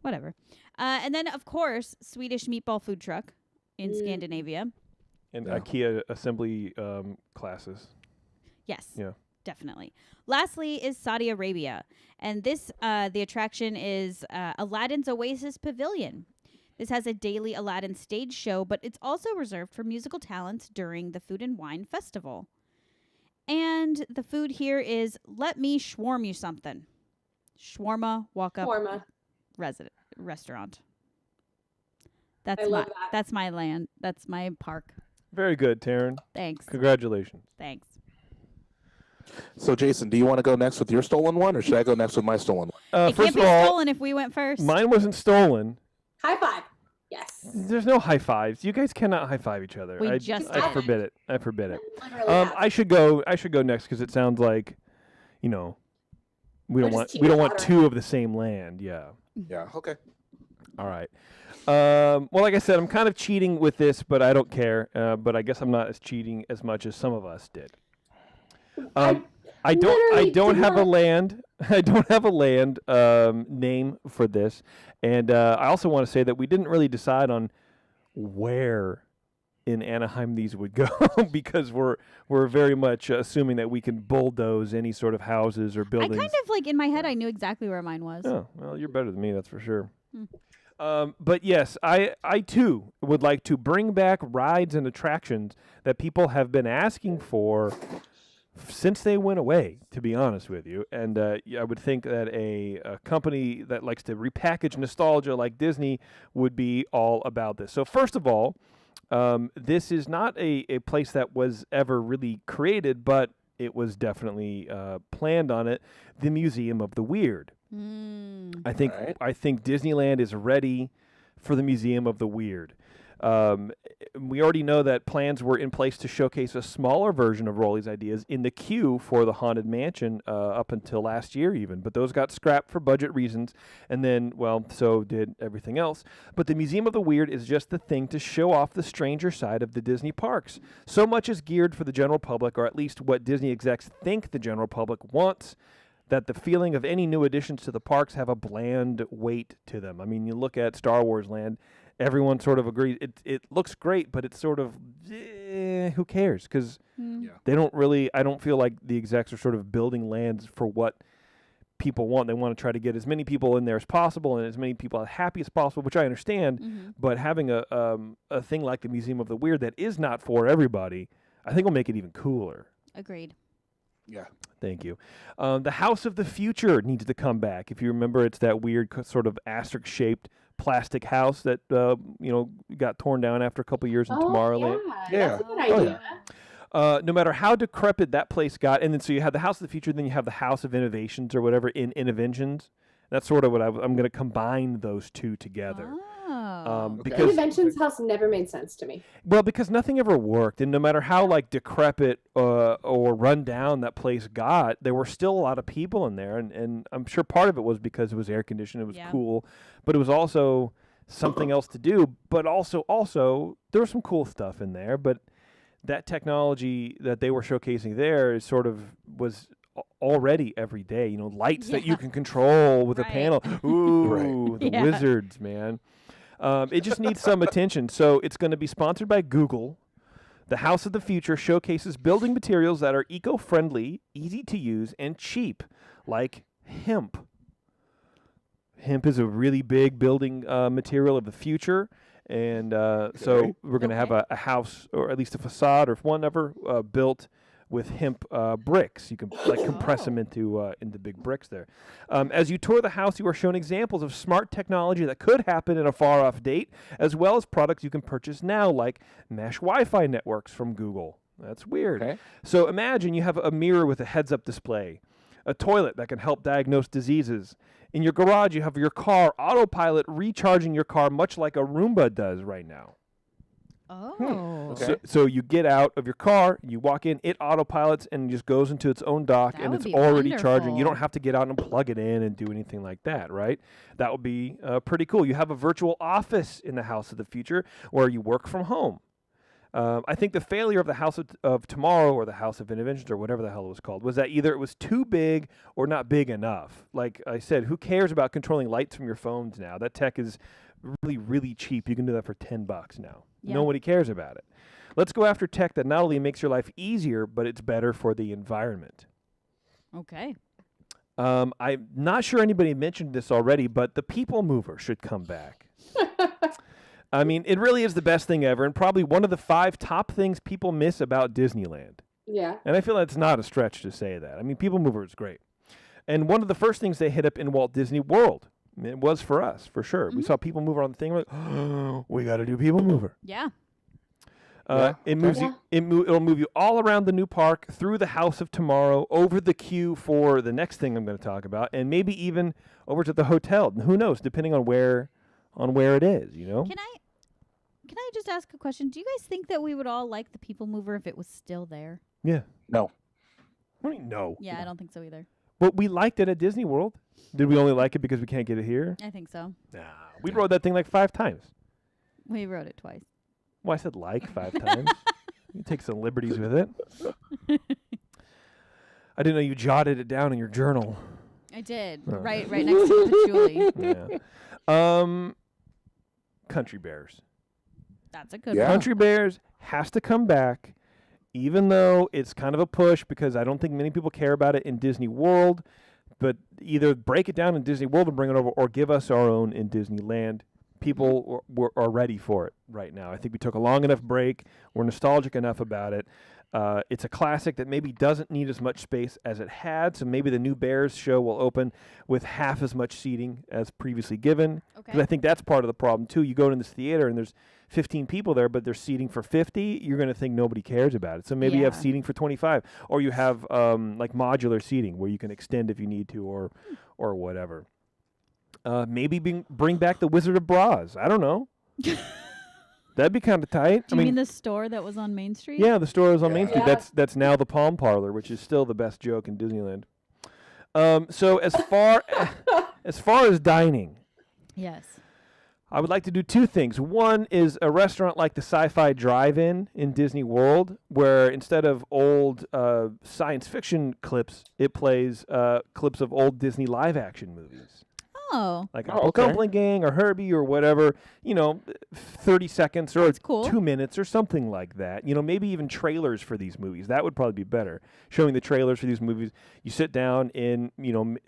Whatever. And then, of course, Swedish meatball food truck in Scandinavia. And Yeah. IKEA assembly classes. Yes. Yeah. Definitely. Lastly is Saudi Arabia. And this, the attraction is Aladdin's Oasis Pavilion. This has a daily Aladdin stage show, but it's also reserved for musical talents during the Food and Wine Festival. And the food here is, let me shawarma you something. Shawarma walk-up Shawarma. restaurant. I That's love that. That's my land. That's my park. Very good, Taryn. Thanks. Congratulations. Thanks. So, Jason, do you want to go next with your stolen one, or should I go next with my stolen one? It First can't be of all, stolen if we went first. mine wasn't stolen. High five. Yes. There's no high fives. You guys cannot high five each other. We I just I did. forbid it. I forbid it. Literally have. I should go next because it sounds like, we don't We're want just we don't want teeter-tottering. two of the same land. Yeah. Yeah, okay. All right. Well, like I said, I'm kind of cheating with this, but I don't care. But I guess I'm not as cheating as much as some of us did. I literally don't did have a not- land. I don't have a land name for this, and I also want to say that we didn't really decide on where in Anaheim these would go because we're very much assuming that we can bulldoze any sort of houses or I buildings. kind of like in my head, I knew exactly where mine was. Oh, well, you're better than me, that's for sure. Hmm. But yes, I too would like to bring back rides and attractions that people have been asking for since they went away, to be honest with you. And I would think that a company that likes to repackage nostalgia like Disney would be all about this. So first of all, this is not a place that was ever really created, but it was definitely planned on it, the Museum of the Weird. Mm. I think Right. I think Disneyland is ready for the Museum of the Weird. We already know that plans were in place to showcase a smaller version of Rolly's ideas in the queue for the Haunted Mansion up until last year even, but those got scrapped for budget reasons, and then, well, so did everything else. But the Museum of the Weird is just the thing to show off the stranger side of the Disney parks. So much is geared for the general public, or at least what Disney execs think the general public wants, that the feeling of any new additions to the parks have a bland weight to them. I mean, you look at Star Wars Land, everyone sort of agrees. It looks great, but it's sort of, who cares? Because Mm. they don't really, I don't feel like the execs are sort of building lands for what people want. They want to try to get as many people in there as possible and as many people as happy as possible, which I understand. Mhm. But having a thing like the Museum of the Weird that is not for everybody, I think will make it even cooler. Agreed. Yeah. Thank you. The House of the Future needs to come back. If you remember, it's that weird sort of asterisk-shaped plastic house that got torn down after a couple years in Tomorrowland. Yeah. That's a good Oh, idea. yeah. No matter how decrepit that place got, and then so you have the House of the Future, then you have the House of Innovations or whatever in Innoventions. That's sort of what I'm going to combine those two together. Oh. Okay. Because Inventions House never made sense to me. Well, because nothing ever worked, and no matter how like decrepit or run down that place got, there were still a lot of people in there, and I'm sure part of it was because it was air conditioned, it was Yeah. cool, but it was also something else to do. But also there was some cool stuff in there. But that technology that they were showcasing there is was already every day. Lights that you can control with a panel. Ooh, the wizards, man. It just needs some attention. So it's going to be sponsored by Google. The House of the Future showcases building materials that are eco-friendly, easy to use, and cheap, like hemp. Hemp is a really big building material of the future, and so we're going to have a house, or at least a facade, or whatever, built with hemp bricks. You can compress them into big bricks there. As you tour the house, you are shown examples of smart technology that could happen in a far-off date, as well as products you can purchase now, like mesh Wi-Fi networks from Google. That's weird. Okay. So imagine you have a mirror with a heads-up display, a toilet that can help diagnose diseases. In your garage, you have your car autopilot recharging your car, much like a Roomba does right now. Oh. Okay. So you get out of your car, you walk in, it autopilots and just goes into its own dock, and it's already charging. You don't have to get out and plug it in and do anything like that, right? That would be pretty cool. You have a virtual office in the House of the Future where you work from home. I think the failure of the House of Tomorrow, or the House of Inventions, or whatever the hell it was called, was that either it was too big or not big enough. Like I said, who cares about controlling lights from your phones now? That tech is really, really cheap. You can do that for $10 now. Yeah. Nobody cares about it. Let's go after tech that not only makes your life easier, but it's better for the environment. Okay. I'm not sure anybody mentioned this already, but the People Mover should come back. I mean, it really is the best thing ever, and probably one of the 5 top things people miss about Disneyland. Yeah. And I feel that's not a stretch to say that. I mean, People Mover is great. And one of the first things they hit up in Walt Disney World, it was for us, for sure. We saw People Mover on the thing. We're like, oh, we got to do People Mover. Yeah. It'll move you all around the new park, through the House of Tomorrow, over the queue for the next thing I'm going to talk about, and maybe even over to the hotel. Who knows, depending on where it is, Can I just ask a question? Do you guys think that we would all like the People Mover if it was still there? Yeah. No. What do you mean, no? Yeah, I don't think so either. But we liked it at Disney World. Did we only like it because we can't get it here? I think so. Nah. We rode that thing like 5 times. We rode it twice. Well, I said like 5 times. You take some liberties with it. I didn't know you jotted it down in your journal. I did. Oh. Right next to the patchouli. Yeah. Country Bears. That's a good one. Country Bears has to come back, even though it's kind of a push, because I don't think many people care about it in Disney World. But either break it down in Disney World and bring it over, or give us our own in Disneyland. People are ready for it right now. I think we took a long enough break. We're nostalgic enough about it. It's a classic that maybe doesn't need as much space as it had, so maybe the new Bears show will open with half as much seating as previously given. Because I think that's part of the problem, too. You go to this theater and there's 15 people there, but there's seating for 50. You're going to think nobody cares about it. So maybe you have seating for 25, or you have like modular seating where you can extend if you need to, or whatever. Maybe bring back the Wizard of Bras. I don't know. That'd be kind of tight. Do you mean the store that was on Main Street? Yeah, the store is on Main Street. That's now the Palm Parlor, which is still the best joke in Disneyland. So as far as dining, yes, I would like to do 2 things. One is a restaurant like the Sci-Fi Drive-In in Disney World, where instead of old science fiction clips, it plays clips of old Disney live-action movies. Oh. Like a Dumpling Gang or Herbie or whatever, 30 seconds or 2 minutes or something like that. Maybe even trailers for these movies. That would probably be better. Showing the trailers for these movies. You sit down in,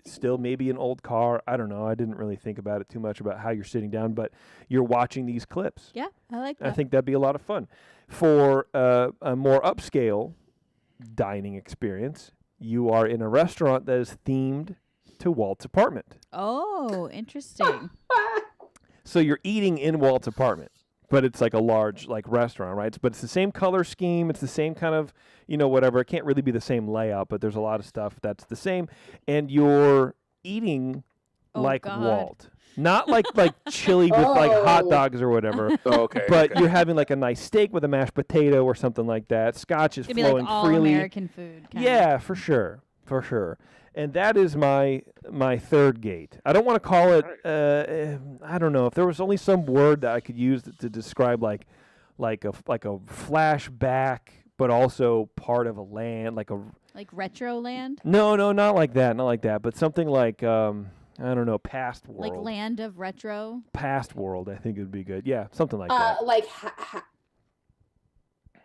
still maybe an old car. I don't know. I didn't really think about it too much about how you're sitting down, but you're watching these clips. Yeah, I like that. I think that'd be a lot of fun. For a more upscale dining experience, you are in a restaurant that is themed to Walt's apartment. Oh, interesting. So you're eating in Walt's apartment, but it's like a large restaurant, right? But it's the same color scheme. It's the same kind of, whatever. It can't really be the same layout, but there's a lot of stuff that's the same. And you're eating like God. Walt. Not like chili with hot dogs or whatever. But you're having like a nice steak with a mashed potato or something like that. Scotch is It'd be flowing like all freely. American food. Yeah, for sure. for sure. And that is my third gate. I don't want to call it. I don't know if there was only some word that I could use to describe like a flashback, but also part of a land, like retro land. No, not like that, but something like I don't know, past world, like land of retro. Past world, I think it would be good. Yeah, something like that. Like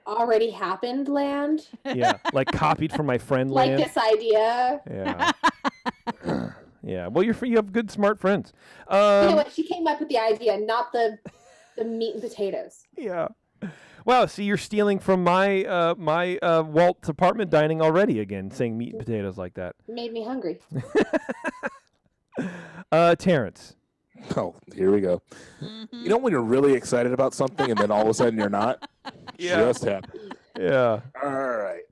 already happened land. Yeah, like copied from my friend like land. this idea. Yeah. Yeah. Well, you have good, smart friends. You know what? She came up with the idea, not the meat and potatoes. Yeah. Wow. See, you're stealing from my my Walt's apartment dining already again, saying meat and potatoes like that. Made me hungry. Terrence. Oh, here we go. You know when you're really excited about something and then all of a sudden you're not? Yeah. Just happened. Yeah. All right.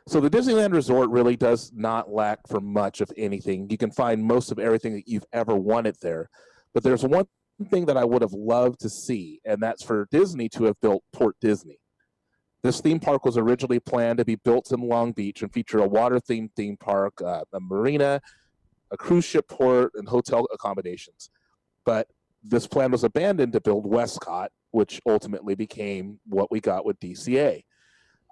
So the Disneyland Resort really does not lack for much of anything. You can find most of everything that you've ever wanted there. But there's one thing that I would have loved to see, and that's for Disney to have built Port Disney. This theme park was originally planned to be built in Long Beach and feature a water-themed theme park, a marina, a cruise ship port, and hotel accommodations. But this plan was abandoned to build Westcott, which ultimately became what we got with DCA.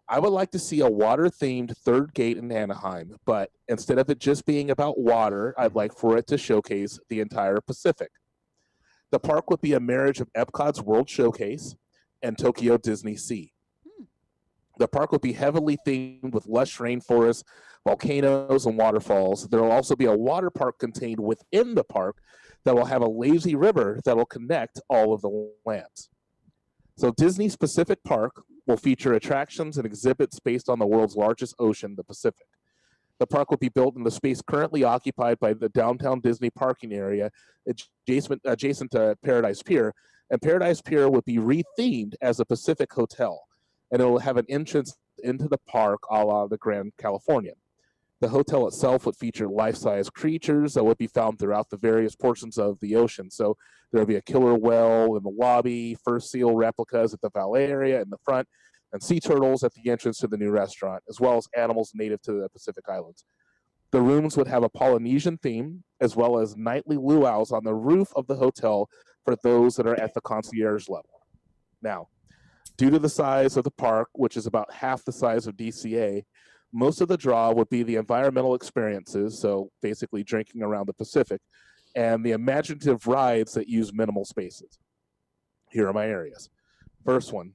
I would like to see a water-themed third gate in Anaheim, but instead of it just being about water, I'd like for it to showcase the entire Pacific. The park would be a marriage of Epcot's World Showcase and Tokyo Disney Sea. The park would be heavily themed with lush rainforests, volcanoes, and waterfalls. There will also be a water park contained within the park that will have a lazy river that will connect all of the lands. So Disney's Pacific Park will feature attractions and exhibits based on the world's largest ocean, the Pacific. The park will be built in the space currently occupied by the downtown Disney parking area adjacent to Paradise Pier, and Paradise Pier would be rethemed as a Pacific Hotel, and it will have an entrance into the park a la the Grand Californian. The hotel itself would feature life-size creatures that would be found throughout the various portions of the ocean. So there will be a killer whale in the lobby, first seal replicas at the valet area in the front, and sea turtles at the entrance to the new restaurant, as well as animals native to the Pacific Islands. The rooms would have a Polynesian theme, as well as nightly luau's on the roof of the hotel for those that are at the concierge level. Now, due to the size of the park, which is about half the size of DCA, most of the draw would be the environmental experiences, so basically drinking around the Pacific, and the imaginative rides that use minimal spaces. Here are my areas. First one,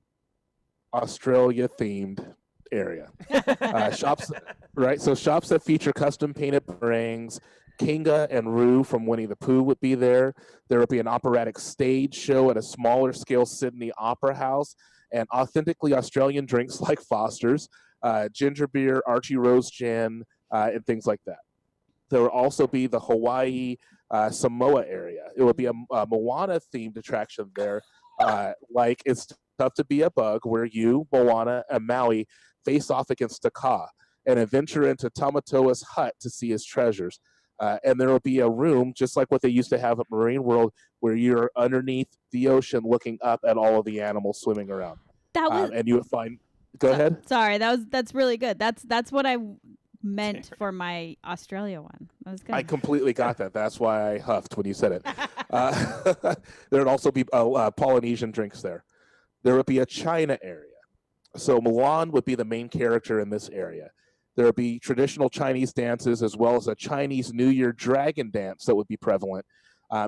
Australia-themed area. Shops, right? So shops that feature custom-painted boomerangs, Kinga and Roo from Winnie the Pooh would be there. There would be an operatic stage show at a smaller scale Sydney Opera House, and authentically Australian drinks like Foster's, ginger beer, Archie Rose gin, and things like that. There will also be the Hawaii Samoa area. It would be a Moana-themed attraction there, like It's Tough to Be a Bug, where you, Moana, and Maui face off against Taka and adventure into Tamatoa's hut to see his treasures. And there will be a room, just like what they used to have at Marine World, where you're underneath the ocean looking up at all of the animals swimming around. That was, and you would find... Go ahead. Sorry, that's really good. That's what I meant for my Australia one. That was good. I completely got that. That's why I huffed when you said it. There would also be Polynesian drinks there. There would be a China area. So Mulan would be the main character in this area. There would be traditional Chinese dances, as well as a Chinese New Year dragon dance that would be prevalent,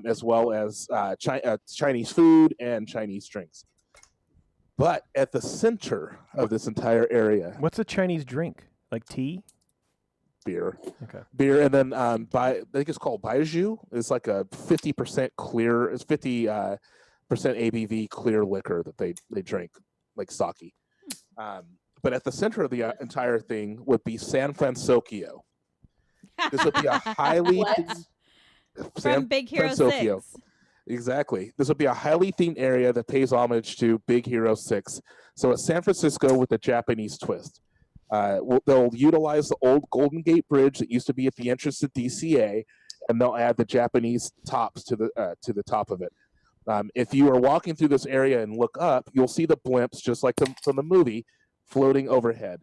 as well as Chinese food and Chinese drinks. But at the center of this entire area... What's a Chinese drink? Like tea? Beer. Okay. Beer, and then I think it's called Baijiu. It's like a 50% clear... It's 50% ABV clear liquor that they drink, like sake. But at the center of the entire thing would be San Francisco. This would be a highly... From Big Hero 6. Exactly. This would be a highly themed area that pays homage to Big Hero 6. So it's San Francisco with a Japanese twist. They'll utilize the old Golden Gate Bridge that used to be at the entrance to DCA, and they'll add the Japanese tops to the top of it. If you are walking through this area and look up, you'll see the blimps, just like from the movie, floating overhead.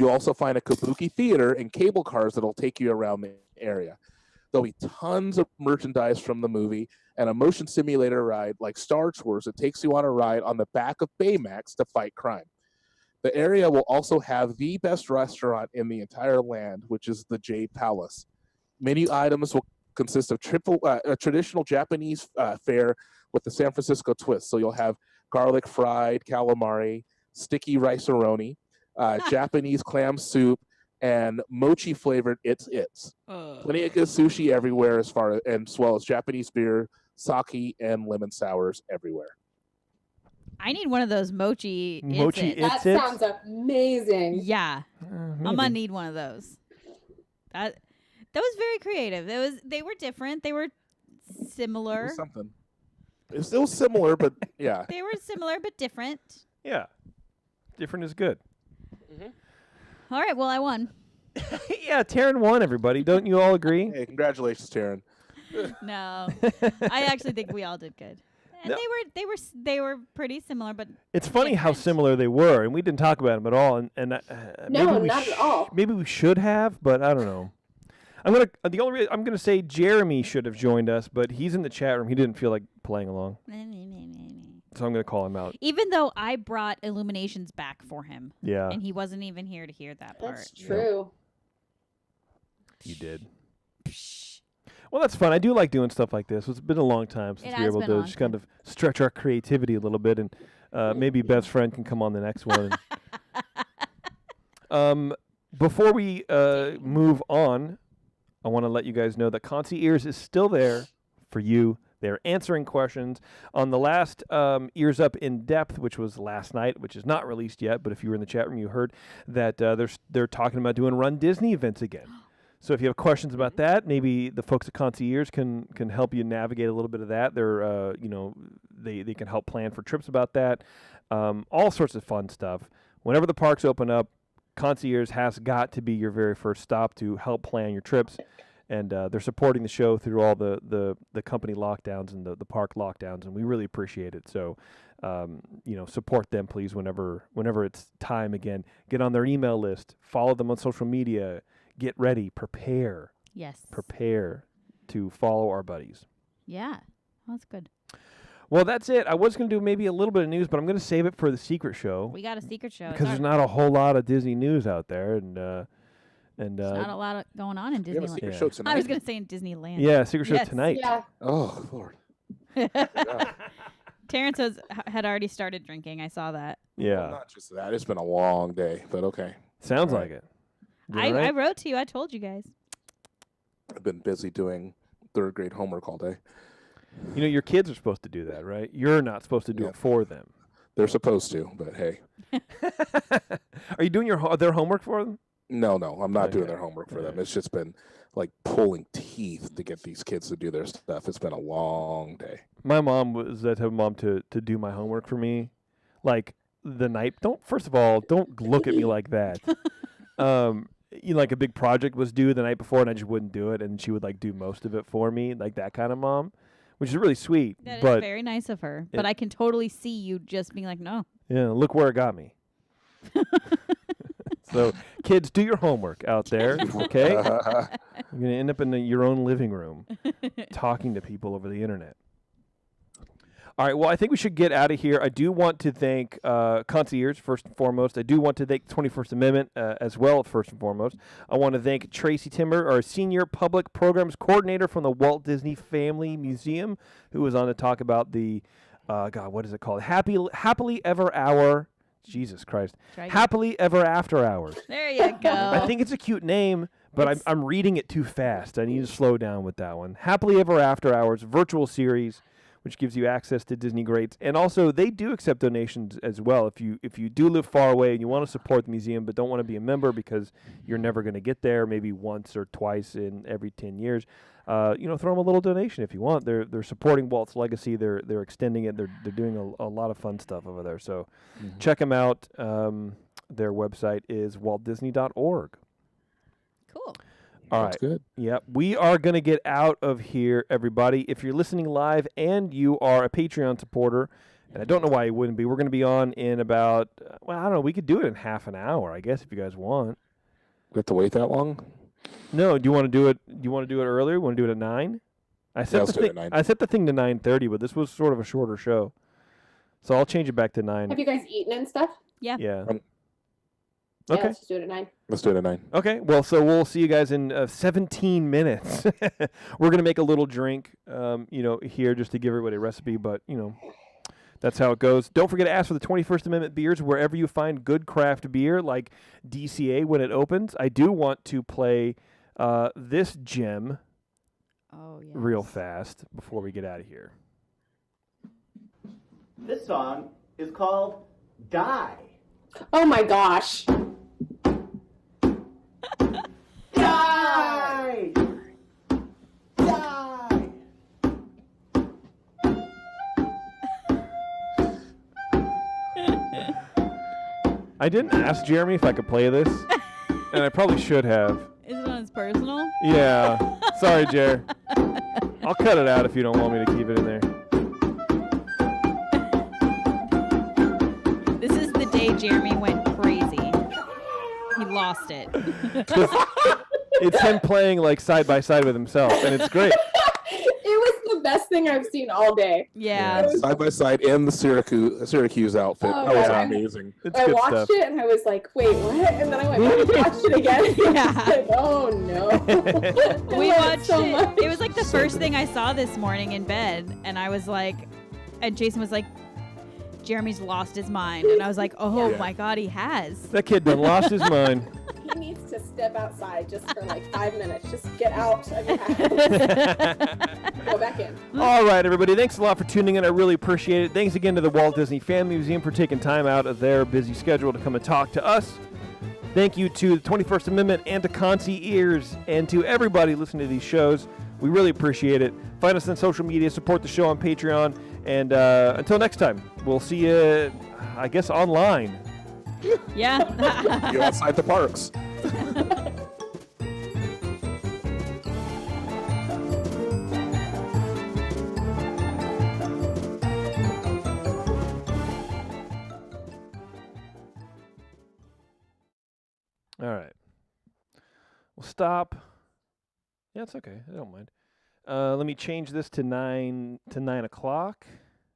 You'll also find a kabuki theater and cable cars that'll take you around the area. There'll be tons of merchandise from the movie and a motion simulator ride like Star Tours that takes you on a ride on the back of Baymax to fight crime. The area will also have the best restaurant in the entire land, which is the J Palace. Menu items will consist of a traditional Japanese fare with the San Francisco twist. So you'll have garlic fried calamari, sticky rice-a-roni, Japanese clam soup, and mochi flavored it's. Plenty of good sushi everywhere, as well as Japanese beer, sake, and lemon sours everywhere. I need one of those mochi. That sounds amazing. Yeah, I'm gonna need one of those. That was very creative. They were different. They were similar. It was something. It's still similar, but yeah. They were similar but different. Yeah, different is good. All right, well, I won. Yeah, Taryn won, everybody. Don't you all agree? Hey, congratulations, Taryn. No, I actually think we all did good. And No. they were pretty similar, but It's funny how different. similar they were, and we didn't talk about them at all. And No, maybe we not at all. Maybe we should have, but I don't know. I'm gonna say Jeremy should have joined us, but he's in the chat room. He didn't feel like playing along, so I'm gonna call him out. even though I brought Illuminations back for him, Yeah, and he wasn't even here to hear that part. That's true. you did. Well, that's fun. I do like doing stuff like this. It's been a long time since we were has able been a to long just kind of stretch our creativity a little bit, and maybe Bev's friend can come on the next one. Before we move on, I want to let you guys know that Concierge is still there for you. They're answering questions. On the last Ears Up in Depth, which was last night, which is not released yet, but if you were in the chat room, you heard that they're talking about doing Run Disney events again. So if you have questions about that, maybe the folks at Concierge can help you navigate a little bit of that. They're they can help plan for trips about that. All sorts of fun stuff. Whenever the parks open up, Concierge has got to be your very first stop to help plan your trips. And they're supporting the show through all the company lockdowns and the park lockdowns, and we really appreciate it. So, support them, please, whenever it's time again. Get on their email list. Follow them on social media. Get ready. Prepare. Yes. Prepare to follow our buddies. Yeah. Well, that's good. Well, that's it. I was going to do maybe a little bit of news, but I'm going to save it for the secret show. We got a secret show. Because there's not a whole lot of Disney news out there, and There's not a lot going on in We have a Disneyland. secret Yeah. show tonight. I was going to say in Disneyland. yeah, secret show Yes. tonight. Yeah. Oh, Lord. Terrence had already started drinking. I saw that. Yeah, Well, not just that. It's been a long day, but okay. sounds All like right. it. Doing I right? wrote to you. I told you guys. I've been busy doing third grade homework all day. You know, your kids are supposed to do that, right? You're not supposed to do Yeah. it for them. They're supposed to, but hey. Are you doing their homework for them? No, I'm not doing Okay. their homework for them. Okay. It's just been like pulling teeth to get these kids to do their stuff. It's been a long day. My mom was that type of mom to do my homework for me, like the night. First of all, don't look at me like that. Like a big project was due the night before, and I just wouldn't do it, and she would like do most of it for me, like that kind of mom, which is really sweet. That is but very nice of her. But I can totally see you just being like, no. yeah, look where it got me. So, kids, do your homework out there, okay? You're going to end up in your own living room talking to people over the internet. All right, well, I think we should get out of here. I do want to thank Concierge, first and foremost. I do want to thank the 21st Amendment as well, first and foremost. I want to thank Tracie Timmer, our Senior Public Programs Coordinator from the Walt Disney Family Museum, who was on to talk about the, what is it called? Happily Ever Hour. Jesus Christ. Try again. Happily Ever After Hours. There you go. I think it's a cute name, but I'm reading it too fast. I need to slow down with that one. Happily Ever After Hours virtual series, which gives you access to Disney greats. And also, they do accept donations as well. If you do live far away and you want to support the museum but don't want to be a member because you're never going to get there, maybe once or twice in every 10 years, throw them a little donation if you want. They're supporting Walt's legacy. They're extending it. They're doing a lot of fun stuff over there. So check them out. Their website is waltdisney.org. Cool. All That's right. good. Yep. We are going to get out of here, everybody. If you're listening live and you are a Patreon supporter, And I don't know why it wouldn't be. We're going to be on in about, well, I don't know. We could do it in half an hour, I guess, if you guys want. We have to wait that long? No, do you want to do it? Do you want to do it earlier? You want to do it at 9? I set let's the do it thing. at 9. I set the thing to 9:30, but this was sort of a shorter show, so I'll change it back to 9. Have you guys eaten and stuff? Yeah. Yeah. Yeah, Okay. let's just do it at 9. Let's do it at 9. Okay. Well, so we'll see you guys in 17 minutes. We're gonna make a little drink, here just to give everybody a recipe, but that's how it goes. Don't forget to ask for the 21st Amendment beers wherever you find good craft beer, like DCA when it opens. I do want to play this gem real fast before we get out of here. This song is called Die. Oh my gosh. Die! Die! I didn't ask Jeremy if I could play this, and I probably should have. Is it on his personal? Yeah. Sorry, Jer. I'll cut it out if you don't want me to keep it in there. This is the day Jeremy went crazy. He lost it. It's him playing like side by side with himself, and it's great. It was the best thing I've seen all day. Yeah. Side by side in the Syracuse outfit. Oh, that was yeah. amazing. It's I good watched stuff. it and I was like, wait, what? And then I went back and watched it again. Yeah. I was like, oh no. We I love watched it so it. much. It was like the first thing I saw this morning in bed, and I was like, and Jason was like, Jeremy's lost his mind, and I was like, oh Yeah. my God, he has. That kid done lost his mind. He needs to step outside just for like 5 minutes. Just get out of the house. Go back in. All right, everybody. Thanks a lot for tuning in. I really appreciate it. Thanks again to the Walt Disney Family Museum for taking time out of their busy schedule to come and talk to us. Thank you to the 21st Amendment and to Concy Ears and to everybody listening to these shows. We really appreciate it. Find us on social media, support the show on Patreon, and until next time, we'll see you, I guess, online. Yeah. You're outside the parks. All right. We'll stop. Yeah, it's okay. I don't mind. Let me change this to 9 o'clock.